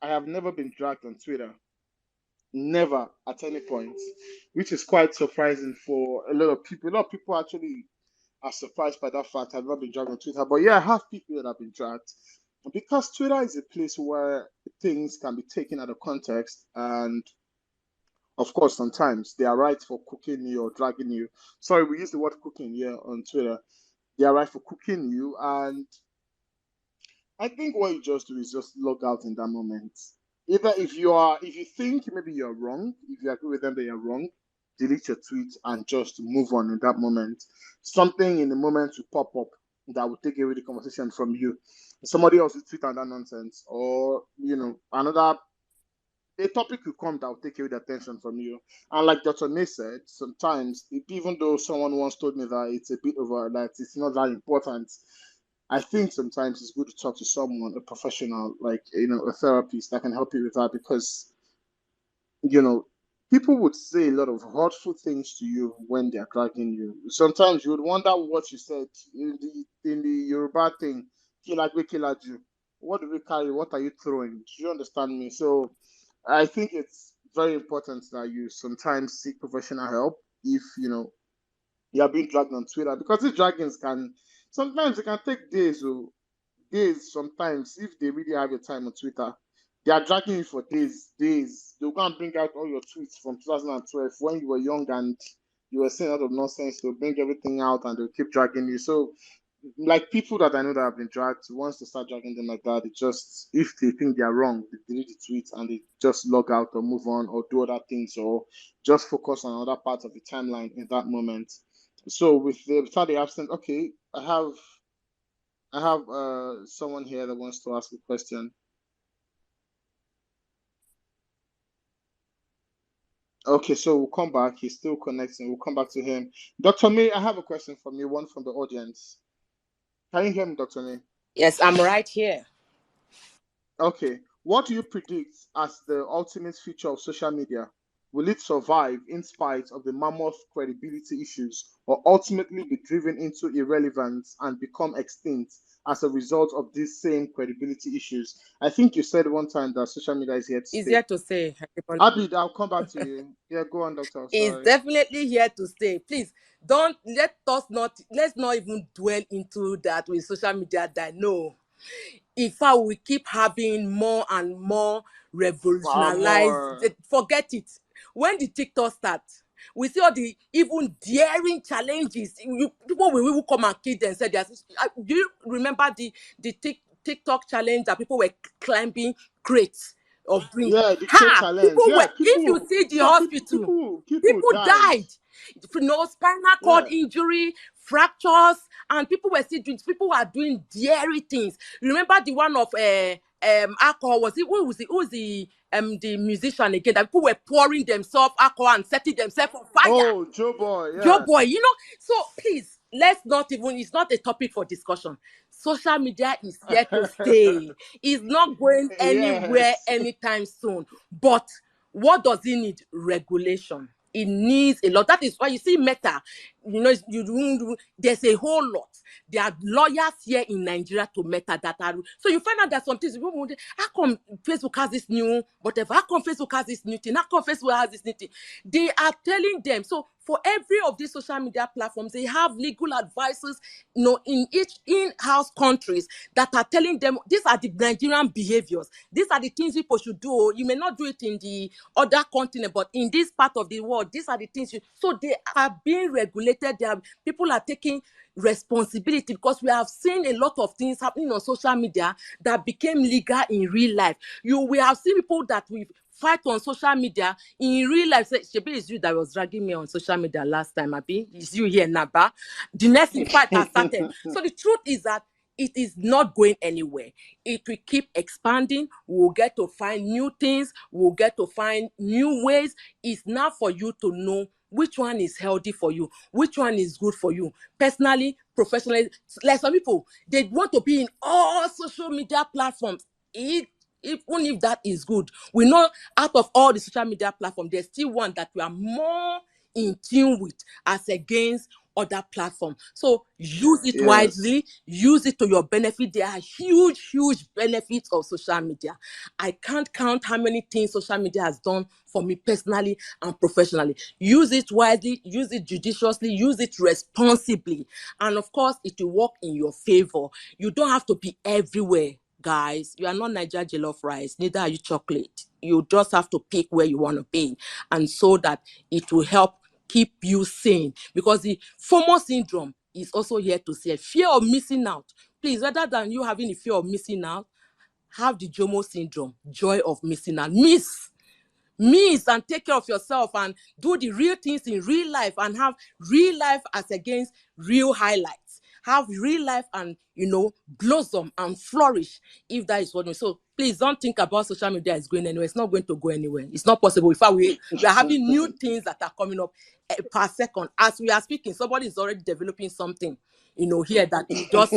I have never been dragged on Twitter. Never at any point, which is quite surprising for a lot of people. A lot of people actually are surprised by that fact. I've not been dragged on Twitter, but yeah, I have people that have been dragged because Twitter is a place where things can be taken out of context, and of course, sometimes they are right for cooking you or dragging you. Sorry, we use the word cooking here on Twitter. They are right for cooking you, and I think what you just do is just log out in that moment. Either if you think maybe you're wrong, if you agree with them that you're wrong, delete your tweet and just move on in that moment. Something in the moment will pop up that will take away the conversation from you. Somebody else will tweet on that nonsense, or another a topic will come that will take away the attention from you. And like Dr. May said, sometimes even though someone once told me that it's a bit over, that it's not that important, I think sometimes it's good to talk to someone, a professional, like a therapist that can help you with that, because people would say a lot of hurtful things to you when they're dragging you. Sometimes you would wonder what you said in the Yoruba thing, "Kilagwe kilaju." What do we carry? What are you throwing? Do you understand me? So I think it's very important that you sometimes seek professional help if you are being dragged on Twitter, because these dragons can sometimes it can take days or days. Sometimes if they really have your time on Twitter, they are dragging you for days. They'll go and bring out all your tweets from 2012 when you were young and you were saying a lot of nonsense. They'll bring everything out and they'll keep dragging you. So, like people that I know that have been dragged, once they start dragging them like that, it just, if they think they're wrong, they delete the tweet and they just log out or move on or do other things or just focus on other parts of the timeline in that moment. So with the absent, okay, I have someone here that wants to ask a question. Okay, so we'll come back. He's still connecting. We'll come back to him. Dr. May, I have a question from you, one from the audience. Can you hear me, Dr. May? Yes, I'm right here. Okay. What do you predict as the ultimate future of social media? Will it survive in spite of the mammoth credibility issues or ultimately be driven into irrelevance and become extinct as a result of these same credibility issues? I think you said one time that social media is here to stay. It's here to stay. Abid, I'll come back to you. Yeah, go on, doctor. It's Sorry. definitely here to stay. Please let's not even dwell into that with social media that no. In fact, we keep having more and more revolutionized. Forget it. When the TikTok starts, we see all the even daring challenges. People will even come and kill themselves. Do you remember the TikTok challenge that people were climbing crates of drinks? Yeah, the crate challenge. People yeah, were. If you see the hospital, people died. Spinal cord injury, fractures, and people were still doing. People were doing daring things. Remember the one of alcohol? Was it who was the musician again? That people were pouring themselves alcohol and setting themselves on fire. Oh, Joe Boy. Yeah. Joe Boy, So please, let's not even. It's not a topic for discussion. Social media is here to stay. It's not going anywhere anytime soon. But what does it need? Regulation. It needs a lot. That is why you see Meta. There's a whole lot. There are lawyers here in Nigeria to Meta that are. So you find out that some things. How come Facebook has this new whatever? How come Facebook has this new thing? How come Facebook has this new thing? They are telling them. So for every of these social media platforms, they have legal advisors, in each in-house countries that are telling them these are the Nigerian behaviors. These are the things people should do. You may not do it in the other continent, but in this part of the world, these are the things. So they are being regulated. People are taking responsibility because we have seen a lot of things happening on social media that became legal in real life. We have seen people that we fight on social media in real life. Shebi, is you that was dragging me on social media last time, Abi? Is you here, Naba? The next fight has started. So the truth is that it is not going anywhere. It will keep expanding. We'll get to find new things. We'll get to find new ways. It's now for you to know which one is healthy for you, which one is good for you, personally, professionally. Like some people, they want to be in all social media platforms. Even if that is good, we know out of all the social media platforms, there's still one that we are more in tune with as against other platforms. So use it wisely, use it to your benefit. There are huge benefits of social media. I can't count how many things social media has done for me personally and professionally. Use it wisely, use it judiciously, use it responsibly. And of course, it will work in your favor. You don't have to be everywhere, guys. You are not Nigeria jollof rice, neither are you chocolate. You just have to pick where you want to be, and so that it will help keep you sane, because the FOMO syndrome is also here to say fear of missing out. Please, rather than you having the fear of missing out, have the JOMO syndrome, joy of missing out. Miss and take care of yourself and do the real things in real life and have real life as against real highlights. Have real life and, blossom and flourish, if that is what we. So please don't think about social media is going anywhere. It's not going to go anywhere. It's not possible. In fact, we are having new things that are coming up per second. As we are speaking, somebody is already developing something, here that it just,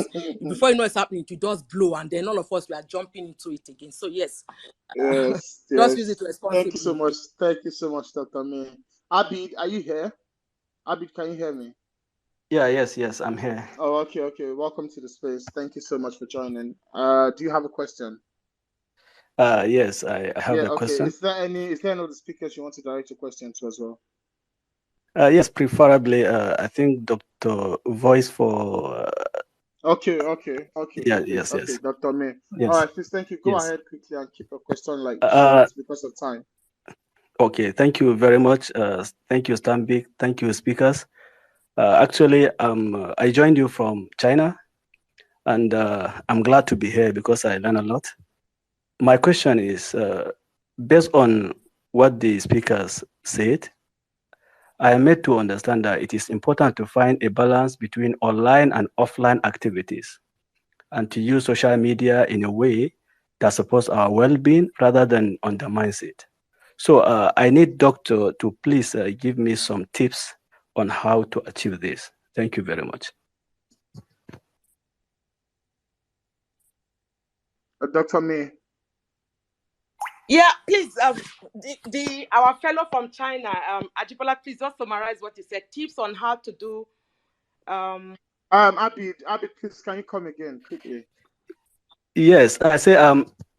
before you know it's happening, it just blow, and then all of us, we are jumping into it again. So yes. Just use it responsibly. Thank you so much. Thank you so much, Dr. May. Abid, are you here? Abid, can you hear me? Yeah, yes, I'm here. Oh, okay. Welcome to the space. Thank you so much for joining. Do you have a question? Yes, I have a question. Is there any of the speakers you want to direct your question to as well? Yes, preferably, I think Dr. Voice for... Okay. Yeah, yes. Dr. May. Yes. All right, please, thank you. Go ahead quickly and keep your question like because of time. Okay, thank you very much. Thank you, Stanbic. Thank you, speakers. Actually, I joined you from China, and I'm glad to be here because I learn a lot. My question is, based on what the speakers said, I am made to understand that it is important to find a balance between online and offline activities and to use social media in a way that supports our well-being rather than undermines it. So I need Doctor to please give me some tips on how to achieve this. Thank you very much. Dr. May. Yeah, please, our fellow from China, Ajibola, please just summarize what you said. Tips on how to do. Abby, please, can you come again quickly? Yes, I say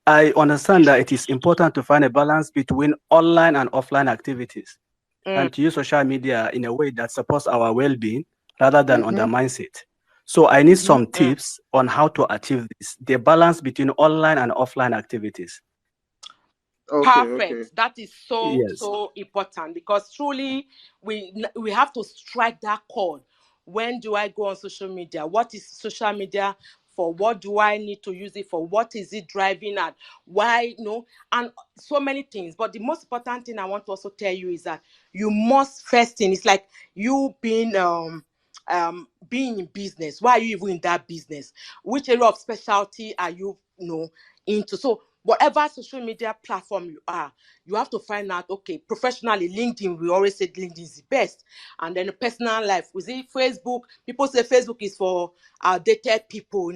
I understand that it is important to find a balance between online and offline activities and to use social media in a way that supports our well-being rather than undermines it. So I need some tips on how to achieve this, the balance between online and offline activities. Perfect. Okay. That is so important, because truly we have to strike that chord. When do I go on social media? What is social media for? What do I need to use it for? What is it driving at? Why? And so many things. But the most important thing I want to also tell you is that you must first thing, it's like you being in business. Why are you even in that business? Which area of specialty are you into? So whatever social media platform you are, you have to find out, okay, professionally, LinkedIn, we always say LinkedIn is the best. And then the personal life, we see Facebook, people say Facebook is for outdated people,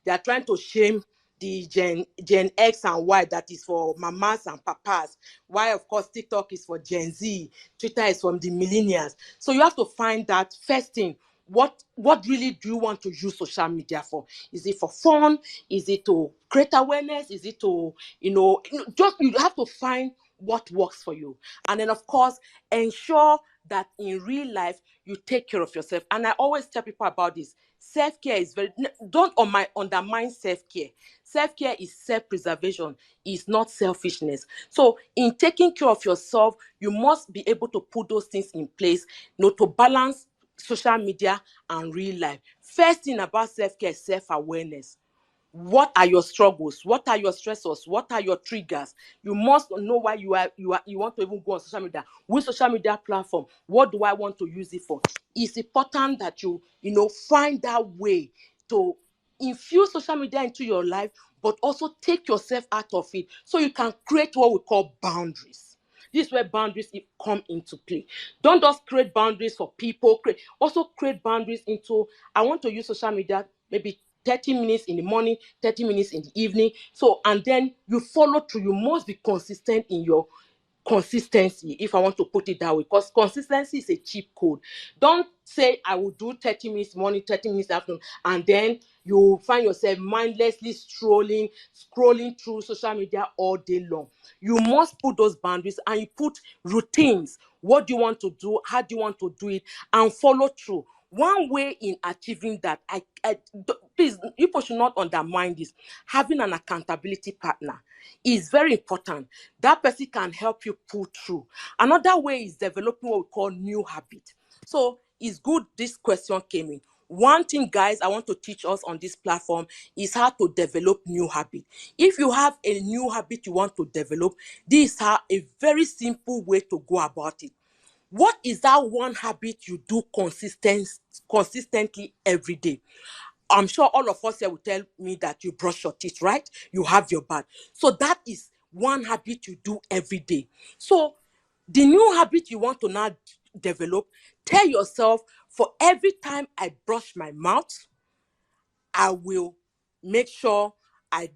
they are trying to shame the Gen X and Y, that is for mamas and papas. Why, of course, TikTok is for Gen Z, Twitter is from the millennials. So you have to find that first thing. What really do you want to use social media for? Is it for fun? Is it to create awareness? Is it to, just you have to find what works for you. And then, of course, ensure that in real life, you take care of yourself. And I always tell people about this. Self-care is don't undermine self-care. Self-care is self-preservation, is not selfishness. So in taking care of yourself, you must be able to put those things in place, to balance social media and real life. First thing about self-care is self-awareness. What are your struggles? What are your stressors? What are your triggers? You must know why you want to even go on social media. Which social media platform? What do I want to use it for? It's important that you find that way to infuse social media into your life, but also take yourself out of it, so you can create what we call boundaries. This is where boundaries come into play. Don't just create boundaries for people. Also create boundaries into, I want to use social media maybe 30 minutes in the morning, 30 minutes in the evening. So, and then you follow through. You must be consistent in your consistency, if I want to put it that way, because consistency is a cheap code. Don't say I will do 30 minutes morning, 30 minutes afternoon, and then you find yourself mindlessly scrolling through social media all day long. You must put those boundaries, and you put routines. What do you want to do? How do you want to do it? And follow through. One way in achieving that, please, people should not undermine this. Having an accountability partner is very important. That person can help you pull through. Another way is developing what we call new habit. So it's good this question came in. One thing, guys, I want to teach us on this platform is how to develop new habit. If you have a new habit you want to develop, this is a very simple way to go about it. What is that one habit you do consistently every day? I'm sure all of us here will tell me that you brush your teeth, right? You have your bath. So that is one habit you do every day. So the new habit you want to now develop, tell yourself, for every time I brush my mouth, I will make sure I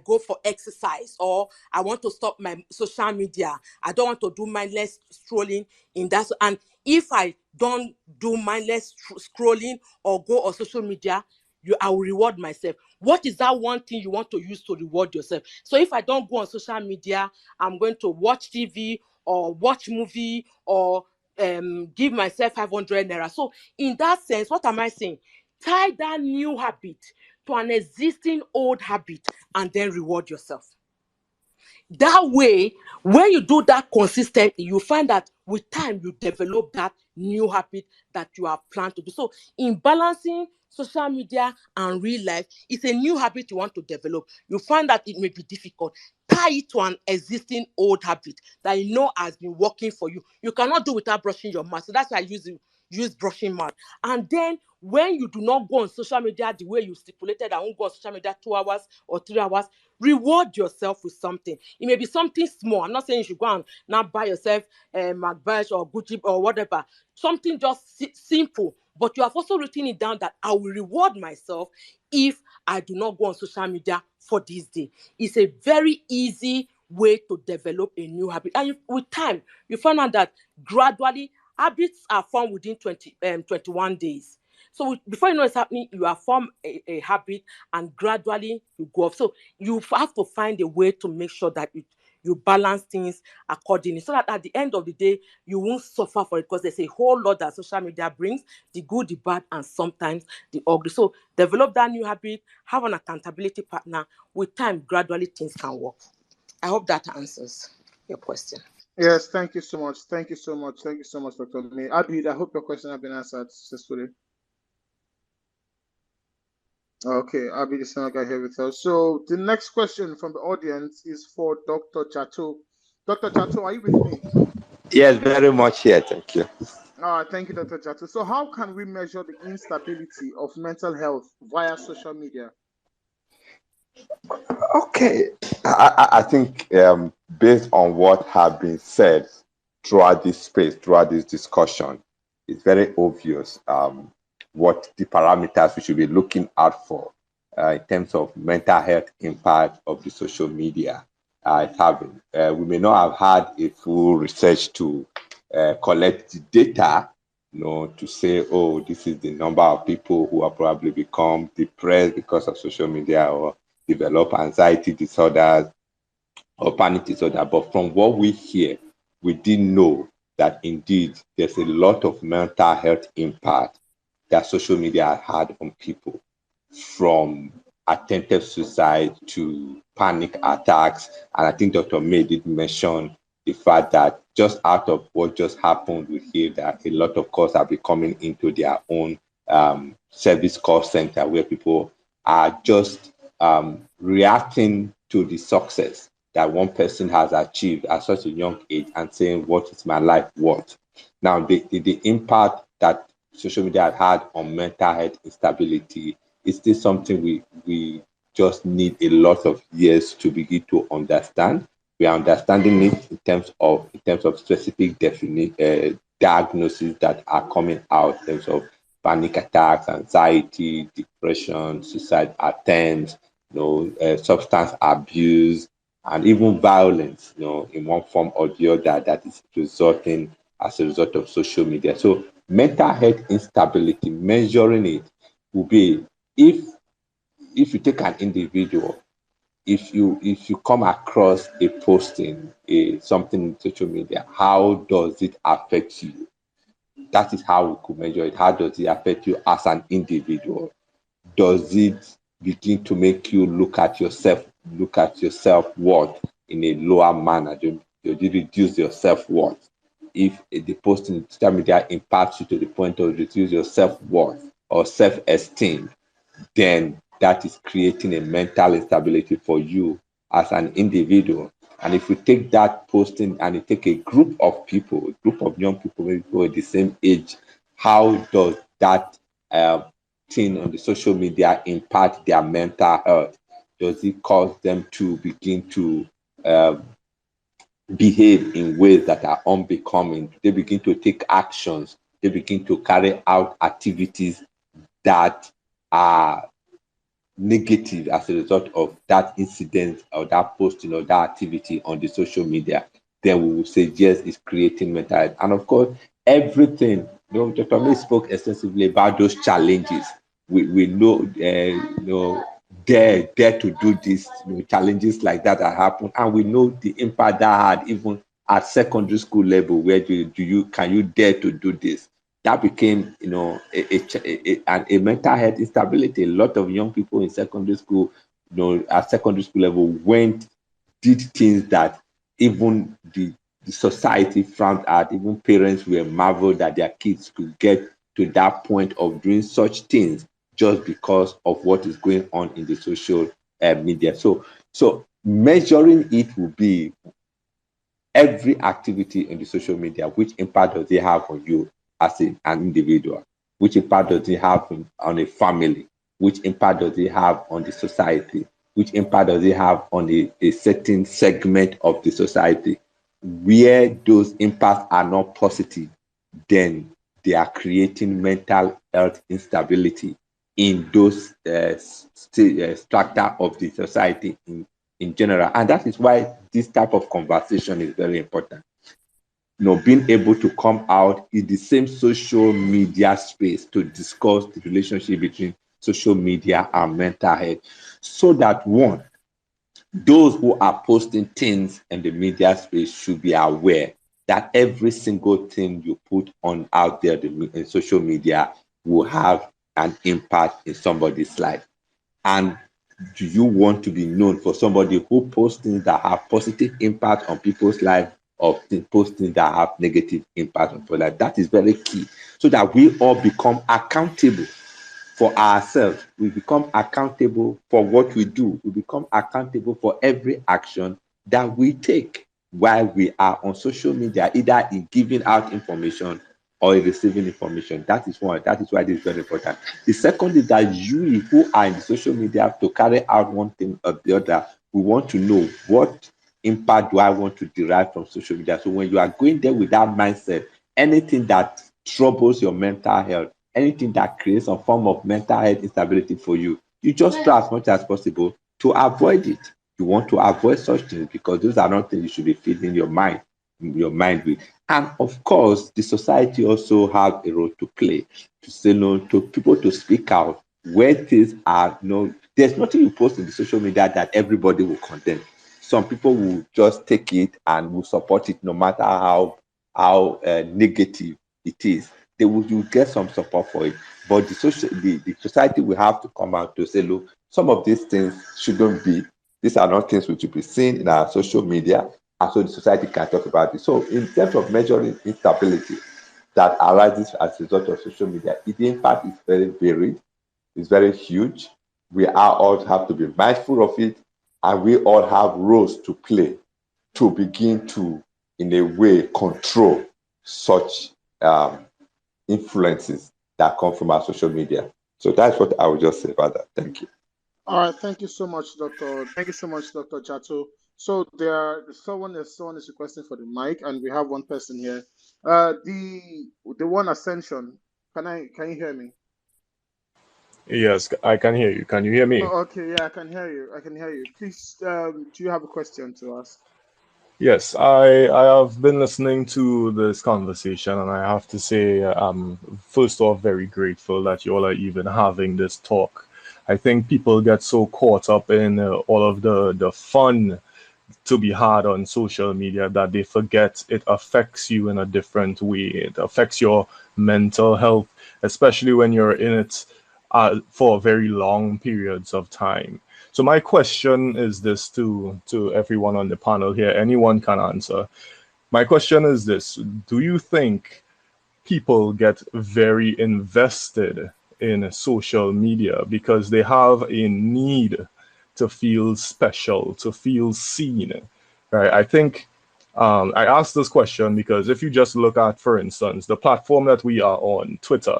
go for exercise, or I want to stop my social media. I don't want to do mindless scrolling in that. And if I don't do mindless scrolling or go on social media, I will reward myself. What is that one thing you want to use to reward yourself? So if I don't go on social media, I'm going to watch TV or watch movie or give myself 500 naira. So in that sense, what am I saying? Tie that new habit to an existing old habit and then reward yourself. That way, when you do that consistently, you find that with time you develop that new habit that you have planned to do. So in balancing social media and real life, it's a new habit you want to develop. You find that it may be difficult. Tie it to an existing old habit that you know has been working for you. You cannot do without brushing your mouth. So that's why I use brushing mouth. And then when you do not go on social media the way you stipulated, I won't go on social media 2 hours or 3 hours, reward yourself with something. It may be something small. I'm not saying you should go and now buy yourself McBash or Gucci or whatever. Something just simple. But you have also written it down that I will reward myself if I do not go on social media for this day. It's a very easy way to develop a new habit. And with time, you find out that gradually habits are formed within 21 days. So before you know what's happening, you have formed a habit and gradually you go off. So you have to find a way to make sure that you balance things accordingly, so that at the end of the day, you won't suffer for it, because there's a whole lot that social media brings, the good, the bad, and sometimes the ugly. So develop that new habit, have an accountability partner. With time, gradually things can work. I hope that answers your question. Yes, thank you so much. Thank you so much. Thank you so much, Dr. May. Abid, I hope your question has been answered successfully. Okay, Abid is not here with us. So the next question from the audience is for Dr. Chato. Dr. Chato, are you with me? Yes, very much here. Thank you. Thank you, Dr. Chato. So how can we measure the instability of mental health via social media? Okay, I think based on what has been said throughout this space, throughout this discussion, it's very obvious what the parameters we should be looking out for in terms of mental health impact of the social media it's having. We may not have had a full research to collect the data, to say, oh, this is the number of people who have probably become depressed because of social media or develop anxiety disorders or panic disorder. But from what we hear, we did know that indeed there's a lot of mental health impact that social media had on people, from attempted suicide to panic attacks. And I think Dr. May did mention the fact that just out of what just happened, we hear that a lot of calls are coming into their own service call center, where people are just reacting to the success that one person has achieved at such a young age and saying, what is my life worth? Now, the impact that social media had on mental health instability is still something we just need a lot of years to begin to understand. We are understanding it in terms of specific diagnoses that are coming out in terms of panic attacks, anxiety, depression, suicide attempts, substance abuse, and even violence, in one form or the other, that is resulting as a result of social media. So mental health instability, measuring it will be if you take an individual, if you come across a posting, something in social media, how does it affect you? That is how we could measure it. How does it affect you as an individual? Does it begin to make you look at your self-worth in a lower manner? Does it reduce your self-worth? If the post in social media impacts you to the point of reduce your self-worth or self-esteem, then that is creating a mental instability for you as an individual. And if you take that posting and you take a group of people, a group of young people, maybe people at the same age, how does that thing on the social media impact their mental health? Does it cause them to begin to behave in ways that are unbecoming? They begin to take actions. They begin to carry out activities that are negative as a result of that incident or that posting or that activity on the social media. Then we will say, yes, it's creating mental health. And of course, everything, Dr. May spoke extensively about those challenges. We know, dare to do this, challenges like that happen, and we know the impact that had even at secondary school level, where can you dare to do this? That became, a mental health instability. A lot of young people in secondary school, at secondary school level, went did things that even the society frowned at. Even parents were marveled that their kids could get to that point of doing such things just because of what is going on in the social media. So measuring it will be every activity in the social media. Which impact does it have on you as an individual? Which impact does it have on a family? Which impact does it have on the society? Which impact does it have on a certain segment of the society? Where those impacts are not positive, then they are creating mental health instability in those strata of the society in general. And that is why this type of conversation is very important. Being able to come out in the same social media space to discuss the relationship between social media and mental health, so that one, those who are posting things in the media space should be aware that every single thing you put on out there in social media will have an impact in somebody's life. And do you want to be known for somebody who posts things that have positive impact on people's life, or post things that have negative impact on people's life? That is very key, so that we all become accountable for ourselves. We become accountable for what we do. We become accountable for every action that we take while we are on social media, either in giving out information or in receiving information. That is one. That is why this is very important. The second is that you who are in the social media to carry out one thing or the other, we want to know what impact do I want to derive from social media. So when you are going there with that mindset, anything that troubles your mental health, anything that creates some form of mental health instability for you, you just try as much as possible to avoid it. You want to avoid such things because those are not things you should be feeding your mind with. And of course, the society also have a role to play, to say no, to people to speak out where things are no. There's nothing you post in the social media that everybody will condemn. Some people will just take it and will support it no matter how negative it is. You get some support for it, but the society will have to come out to say, look, some of these things shouldn't be. These are not things which should be seen in our social media, and so the society can talk about it. So, in terms of measuring instability that arises as a result of social media, the impact is very varied. It's very huge. We all have to be mindful of it, and we all have roles to play to begin to, in a way, control such influences that come from our social media. So that's what I would just say about that. Thank you. All right, thank you so much, Doctor. Thank you so much, Dr. Chato. So someone is requesting for the mic, and we have one person here. The one Ascension. Can you hear me? Yes, I can hear you. Can you hear me? Oh, okay, yeah, I can hear you. Please, do you have a question to ask? Yes, I have been listening to this conversation, and I have to say, I'm first off very grateful that you all are even having this talk. I think people get so caught up in all of the fun to be had on social media that they forget it affects you in a different way. It affects your mental health, especially when you're in it for very long periods of time. So my question is this to everyone on the panel here. Anyone can answer. My question is this: do you think people get very invested in social media because they have a need to feel special, to feel seen? Right? I think I asked this question because if you just look at, for instance, the platform that we are on, Twitter,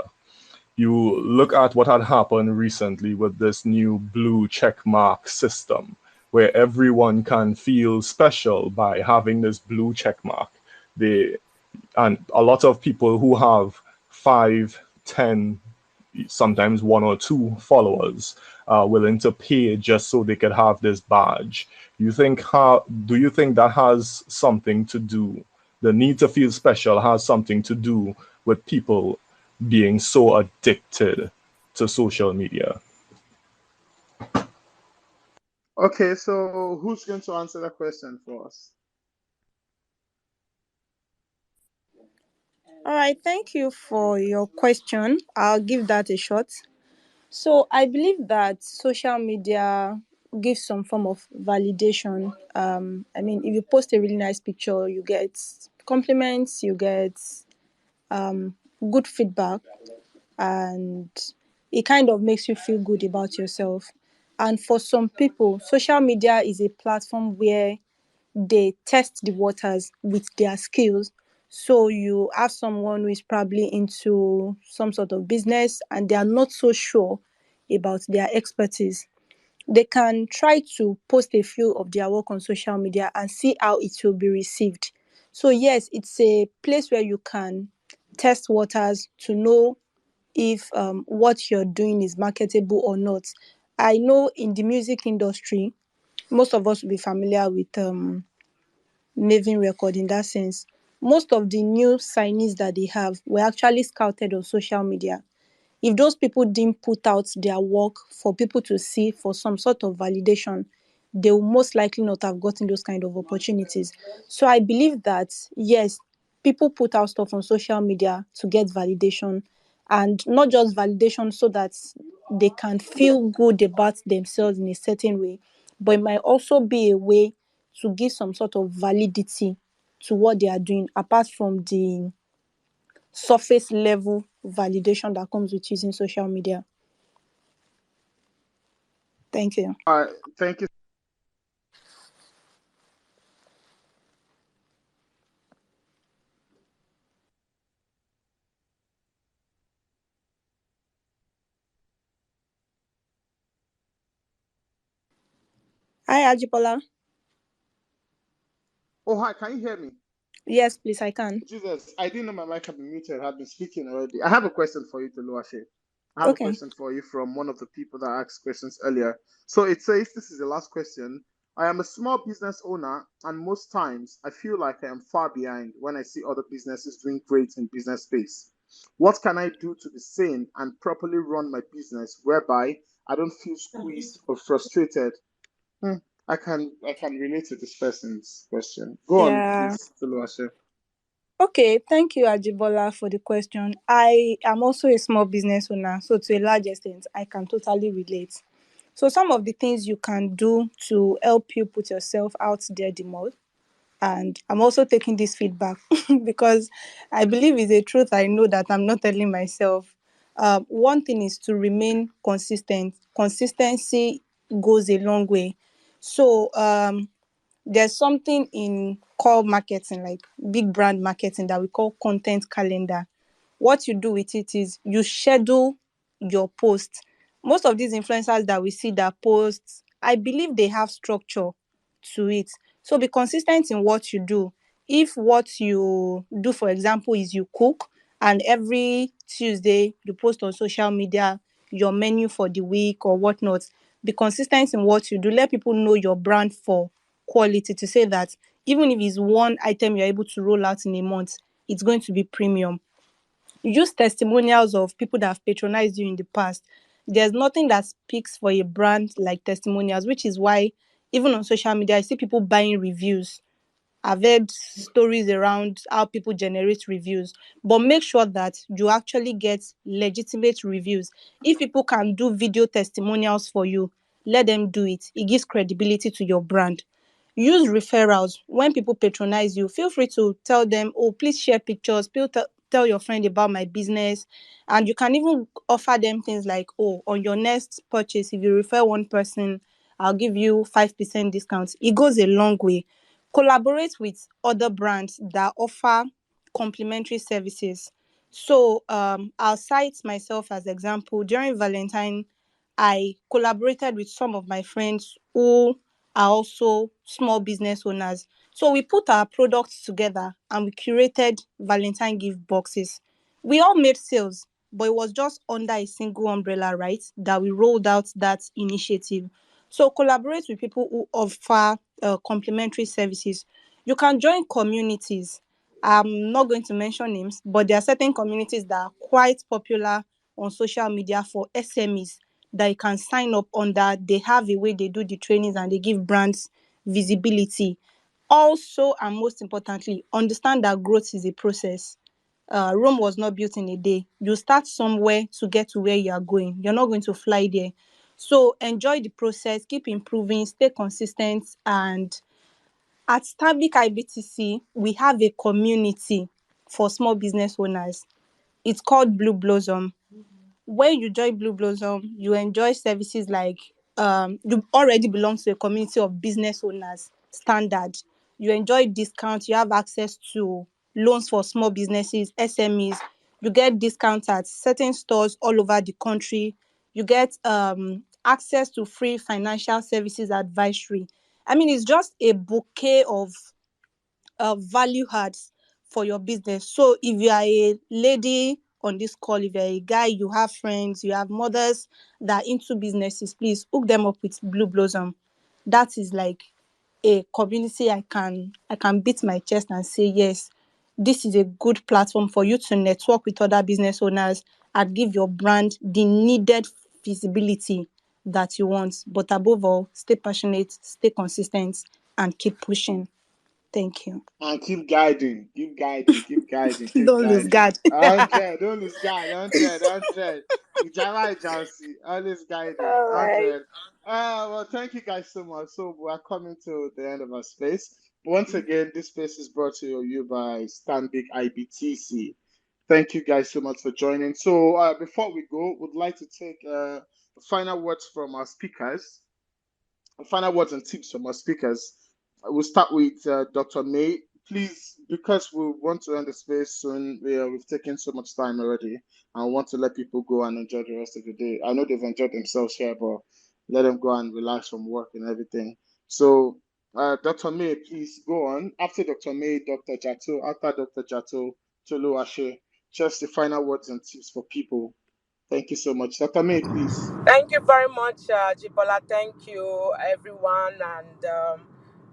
you look at what had happened recently with this new blue checkmark system, where everyone can feel special by having this blue checkmark. And a lot of people who have 5, 10, sometimes 1 or 2 followers are willing to pay just so they could have this badge. Do you think that has something to do? The need to feel special has something to do with people being so addicted to social media? Okay, so who's going to answer that question for us? All right, thank you for your question. I'll give that a shot. So I believe that social media give some form of validation. I mean, if you post a really nice picture, you get compliments, you get good feedback, and it kind of makes you feel good about yourself. And for some people, social media is a platform where they test the waters with their skills. So you have someone who is probably into some sort of business and they are not so sure about their expertise. They can try to post a few of their work on social media and see how it will be received. So yes, it's a place where you can test waters to know if what you're doing is marketable or not. I know in the music industry, most of us will be familiar with Maven Record in that sense. Most of the new signees that they have were actually scouted on social media. If those people didn't put out their work for people to see for some sort of validation, they will most likely not have gotten those kind of opportunities. So I believe that yes, people put out stuff on social media to get validation, and not just validation so that they can feel good about themselves in a certain way, but it might also be a way to give some sort of validity to what they are doing apart from the surface level validation that comes with using social media. Thank you. Thank you. Hi, Ajibola. Oh, hi, can you hear me? Yes, please, I can. Jesus, I didn't know my mic had been muted. I had been speaking already. I have a question for you, Toluwashe. I have a Okay. question for you from one of the people that asked questions earlier. So it says, this is the last question. I am a small business owner, and most times I feel like I am far behind when I see other businesses doing great in business space. What can I do to be sane and properly run my business whereby I don't feel squeezed or frustrated? Hmm, I can relate to this person's question. Go on, Yeah. please, Toluwashe. Okay, thank you, Ajibola, for the question. I am also a small business owner, so to a large extent, I can totally relate. So some of the things you can do to help you put yourself out there the most, and I'm also taking this feedback because I believe it's a truth I know that I'm not telling myself. One thing is to remain consistent. Consistency goes a long way. So there's something in core marketing, like big brand marketing, that we call content calendar. What you do with it is you schedule your posts. Most of these influencers that we see that post, I believe they have structure to it. So be consistent in what you do. If what you do, for example, is you cook, and every Tuesday you post on social media your menu for the week or whatnot, be consistent in what you do. Let people know your brand for quality, to say that even if it's one item you're able to roll out in a month, it's going to be premium. Use testimonials of people that have patronized you in the past. There's nothing that speaks for a brand like testimonials, which is why even on social media I see people buying reviews. I've heard stories around how people generate reviews, but make sure that you actually get legitimate reviews. If people can do video testimonials for you, let them do it. It gives credibility to your brand. Use referrals. When people patronize you, feel free to tell them, oh, please share pictures, tell your friend about my business. And you can even offer them things like, oh, on your next purchase, if you refer one person, I'll give you 5% discount. It goes a long way. Collaborate with other brands that offer complementary services. So I'll cite myself as example. During Valentine, I collaborated with some of my friends who are also small business owners. So we put our products together and we curated Valentine gift boxes. We all made sales, but it was just under a single umbrella, right? That we rolled out that initiative. So collaborate with people who offer complementary services. You can join communities. I'm not going to mention names, but there are certain communities that are quite popular on social media for SMEs that you can sign up under. They have a way they do the trainings and they give brands visibility. Also, and most importantly, understand that growth is a process. Rome was not built in a day. You start somewhere to get to where you are going. You're not going to fly there. So enjoy the process, keep improving, stay consistent. And at Stanbic IBTC, we have a community for small business owners. It's called Blue Blossom. When you join Blue Blossom, you enjoy services like you already belong to a community of business owners standard. You enjoy discounts, you have access to loans for small businesses, SMEs. You get discounts at certain stores all over the country. You get access to free financial services advisory. I mean, it's just a bouquet of value adds for your business. So if you are a lady on this call, if you're a guy, you have friends, you have mothers that are into businesses, please hook them up with Blue Blossom. That is like a community I can beat my chest and say, yes, this is a good platform for you to network with other business owners and give your brand the needed visibility that you want. But above all, stay passionate, stay consistent, and keep pushing. Thank you. And keep guiding, keep guiding, keep guiding, keep Don't lose guiding. guard. 100, don't lose guide, 100, 100. Ijama Chelsea, always guiding, All right. 100. Well, thank you guys so much. So we're coming to the end of our space. Once again, this space is brought to you by Stanbic IBTC. Thank you guys so much for joining. So before we go, would like to take final words from our speakers. Final words and tips from our speakers. We'll start with Dr. May. Please, because we want to end the space soon, we've taken so much time already. I want to let people go and enjoy the rest of the day. I know they've enjoyed themselves here, but let them go and relax from work and everything. So, Dr. May, please go on. After Dr. May, Dr. Jato. After Dr. Jato, Tolu Ashe. Just the final words and tips for people. Thank you so much. Dr. May, please. Thank you very much, Jibola. Thank you, everyone. And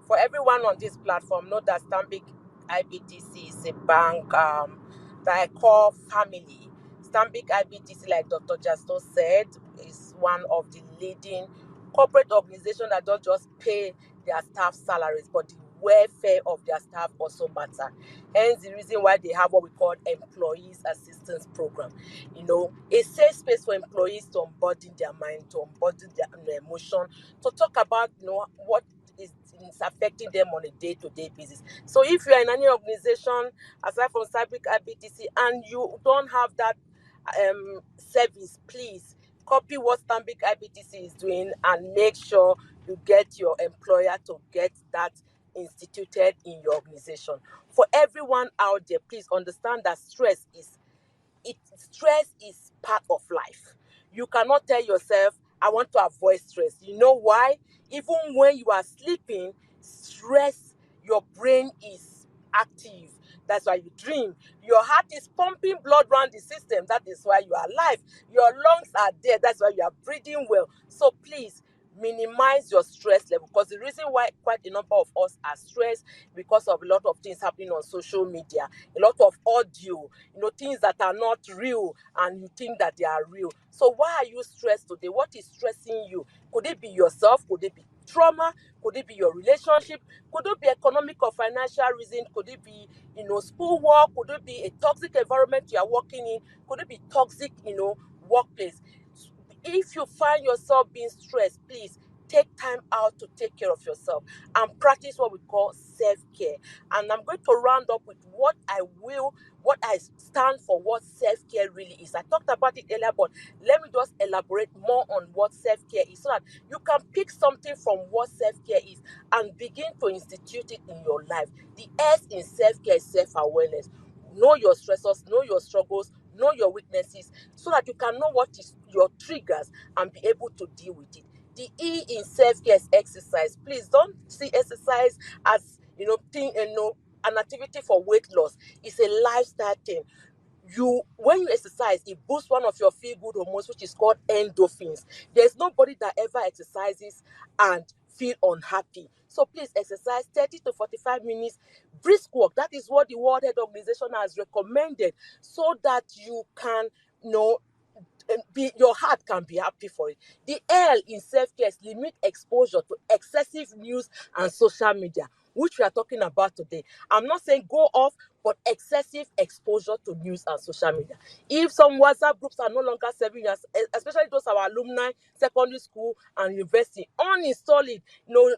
for everyone on this platform, know that Stanbic IBTC is a bank that I call family. Stanbic IBTC, like Dr. Jasto said, is one of the leading corporate organizations that don't just pay their staff salaries, but the welfare of their staff also matter. Hence the reason why they have what we call employees assistance program. A safe space for employees to unburden their mind, to unburden their emotion, to talk about what is affecting them on a day-to-day basis. So if you are in any organization aside from Stanbic IBTC and you don't have that service, please copy what Stanbic IBTC is doing and make sure you get your employer to get that instituted in your organization. For everyone out there, please understand that stress is part of life. You cannot tell yourself, I want to avoid stress. You know why? Even when you are sleeping, stress, your brain is active. That's why you dream. Your heart is pumping blood around the system. That is why you are alive. Your lungs are there. That's why you are breathing well. So please, minimize your stress level, because the reason why quite a number of us are stressed because of a lot of things happening on social media, a lot of audio, things that are not real and you think that they are real. So why are you stressed today? What is stressing you? Could it be yourself? Could it be trauma? Could it be your relationship? Could it be economic or financial reason? Could it be schoolwork? Could it be a toxic environment you are working in? Could it be toxic workplace? If you find yourself being stressed, please take time out to take care of yourself and practice what we call self-care. And I'm going to round up with what I stand for, what self-care really is. I talked about it earlier, but let me just elaborate more on what self-care is so that you can pick something from what self-care is and begin to institute it in your life. The S in self-care is self-awareness. Know your stressors, know your struggles, know your weaknesses, so that you can know what is your triggers and be able to deal with it. The E in self-care is exercise. Please don't see exercise as an activity for weight loss. It's a lifestyle thing. When you exercise, it boosts one of your feel-good hormones, which is called endorphins. There's nobody that ever exercises and feel unhappy. So please exercise 30 to 45 minutes, brisk walk. That is what the World Health Organization has recommended, so that you can, your heart can be happy for it. The L in self-care is limit exposure to excessive news and social media, which we are talking about today. I'm not saying go off, but excessive exposure to news and social media. If some WhatsApp groups are no longer serving us, especially those our alumni, secondary school and university, uninstall it.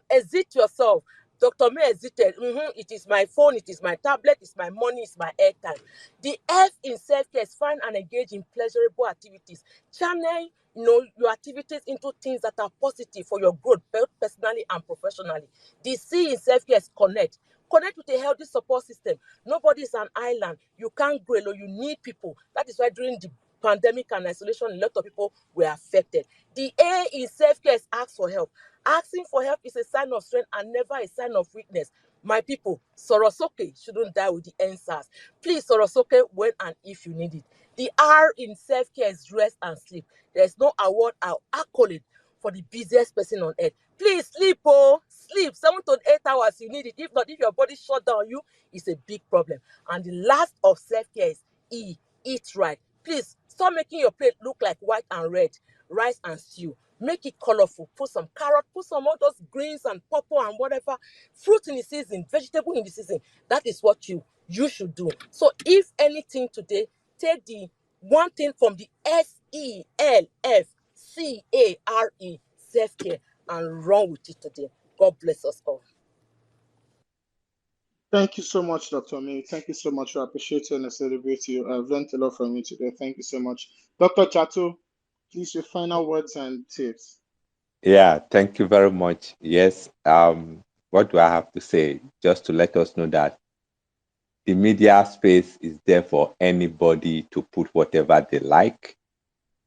Exit yourself. Dr. May exited. It is my phone, it is my tablet, it's my money, it's my airtime. The F in self-care is find and engage in pleasurable activities. Channel your activities into things that are positive for your growth, both personally and professionally. The C in self-care is connect. Connect with a healthy support system. Nobody is an island. You can't grow alone. You need people. That is why during the pandemic and isolation, a lot of people were affected. The A in self-care is ask for help. Asking for help is a sign of strength and never a sign of weakness. My people, Sorosoke shouldn't die with the answers. Please, Sorosoke, when and if you need it. The R in self-care is rest and sleep. There's no award or accolade for the busiest person on earth. Please sleep, sleep 7 to 8 hours. You need it. If not, if your body shut down you, it's a big problem. And the last of self-care is E, eat right. Please stop making your plate look like white and red, rice and stew. Make it colorful. Put some carrot, put some all those greens and purple and whatever. Fruit in the season, vegetable in the season. That is what you should do. So if anything today, take the one thing from the SELFCARE, self-care, and run with it today. God bless us all. Thank you so much, Dr. May. Thank you so much. I appreciate you and I celebrate you. I've learned a lot from you today. Thank you so much. Dr. Chato, please, your final words and tips. Yeah, thank you very much. Yes, what do I have to say? Just to let us know that the media space is there for anybody to put whatever they like,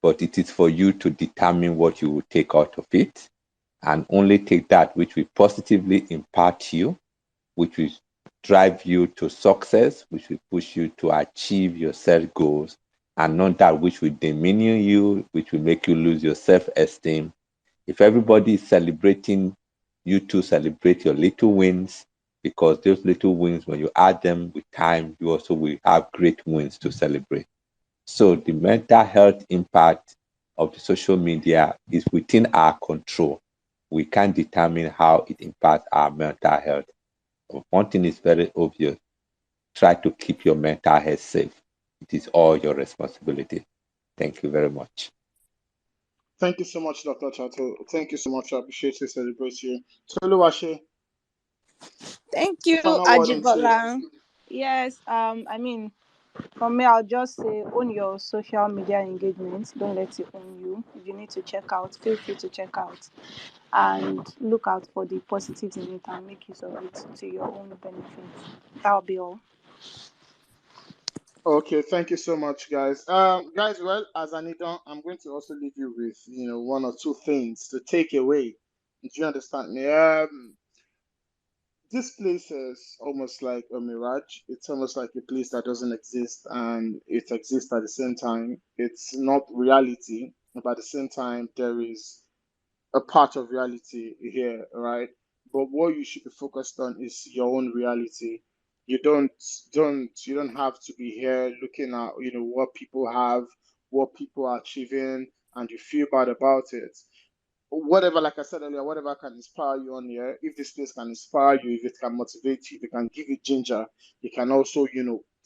but it is for you to determine what you will take out of it and only take that which will positively impact you, which will drive you to success, which will push you to achieve your set goals, and not that which will demean you, which will make you lose your self-esteem. If everybody is celebrating, you too celebrate your little wins, because those little wins, when you add them with time, you also will have great wins to celebrate. So the mental health impact of the social media is within our control. We can determine how it impacts our mental health. One thing is very obvious. Try to keep your mental health safe. It is all your responsibility. Thank you very much. Thank you so much, Dr. Chato. Thank you so much. I appreciate you, celebrate you. Toluwashe, Thank you, final word and tips. Ajibola. Yes, I mean, for me, I'll just say own your social media engagements. Don't let it own you. If you need to check out, feel free to check out and look out for the positives in it and make use of it to your own benefit. That'll be all. Okay, thank you so much, guys. Guys, well, as Anita, I'm going to also leave you with, one or two things to take away. Do you understand me? This place is almost like a mirage. It's almost like a place that doesn't exist and it exists at the same time. It's not reality, but at the same time, there is a part of reality here, right? But what you should be focused on is your own reality. You don't have to be here looking at what people have, what people are achieving, and you feel bad about it. Whatever, like I said earlier, whatever can inspire you on here, if this place can inspire you, if it can motivate you, if it can give you ginger, it can also,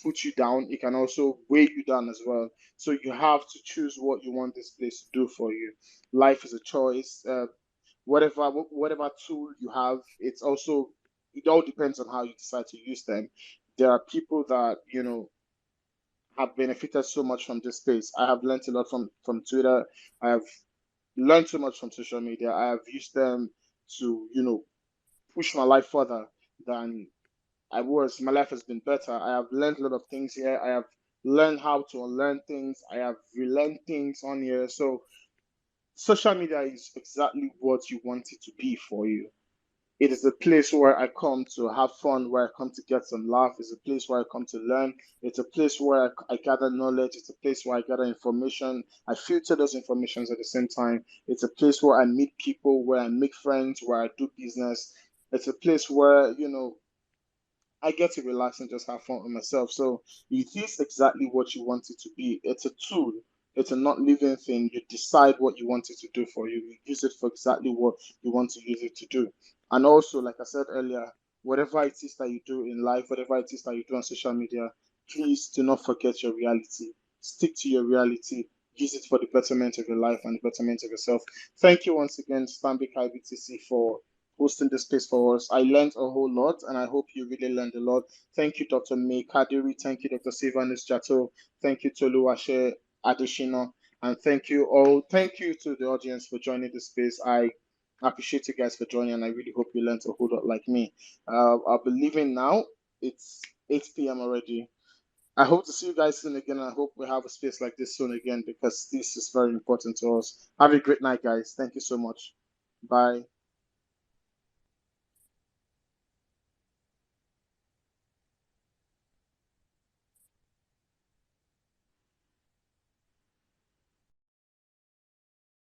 put you down. It can also weigh you down as well. So you have to choose what you want this place to do for you. Life is a choice. Whatever tool you have, it all depends on how you decide to use them. There are people that have benefited so much from this space. I have learned a lot from Twitter. I have learned so much from social media. I have used them to, push my life further than I was. My life has been better. I have learned a lot of things here. I have learned how to unlearn things. I have relearned things on here. So social media is exactly what you want it to be for you. It is a place where I come to have fun, where I come to get some laugh. It's a place where I come to learn. It's a place where I gather knowledge. It's a place where I gather information. I filter those informations at the same time. It's a place where I meet people, where I make friends, where I do business. It's a place where, I get to relax and just have fun with myself. So it is exactly what you want it to be. It's a tool. It's a not living thing. You decide what you want it to do for you. You use it for exactly what you want to use it to do. And also, like I said earlier, whatever it is that you do in life, whatever it is that you do on social media, please do not forget your reality. Stick to your reality. Use it for the betterment of your life and the betterment of yourself. Thank you once again, Stanbic IBTC, for hosting this space for us. I learned a whole lot, and I hope you really learned a lot. Thank you, Dr. May Kadiri. Thank you, Dr. Silvanus Jato. Thank you, Toluwashe Adeshina. And thank you all. Thank you to the audience for joining this space. I appreciate you guys for joining, and I really hope you learned a whole lot like me. I'll be leaving now. It's 8 p.m. already. I hope to see you guys soon again. I hope we have a space like this soon again, because this is very important to us. Have a great night, guys. Thank you so much. Bye.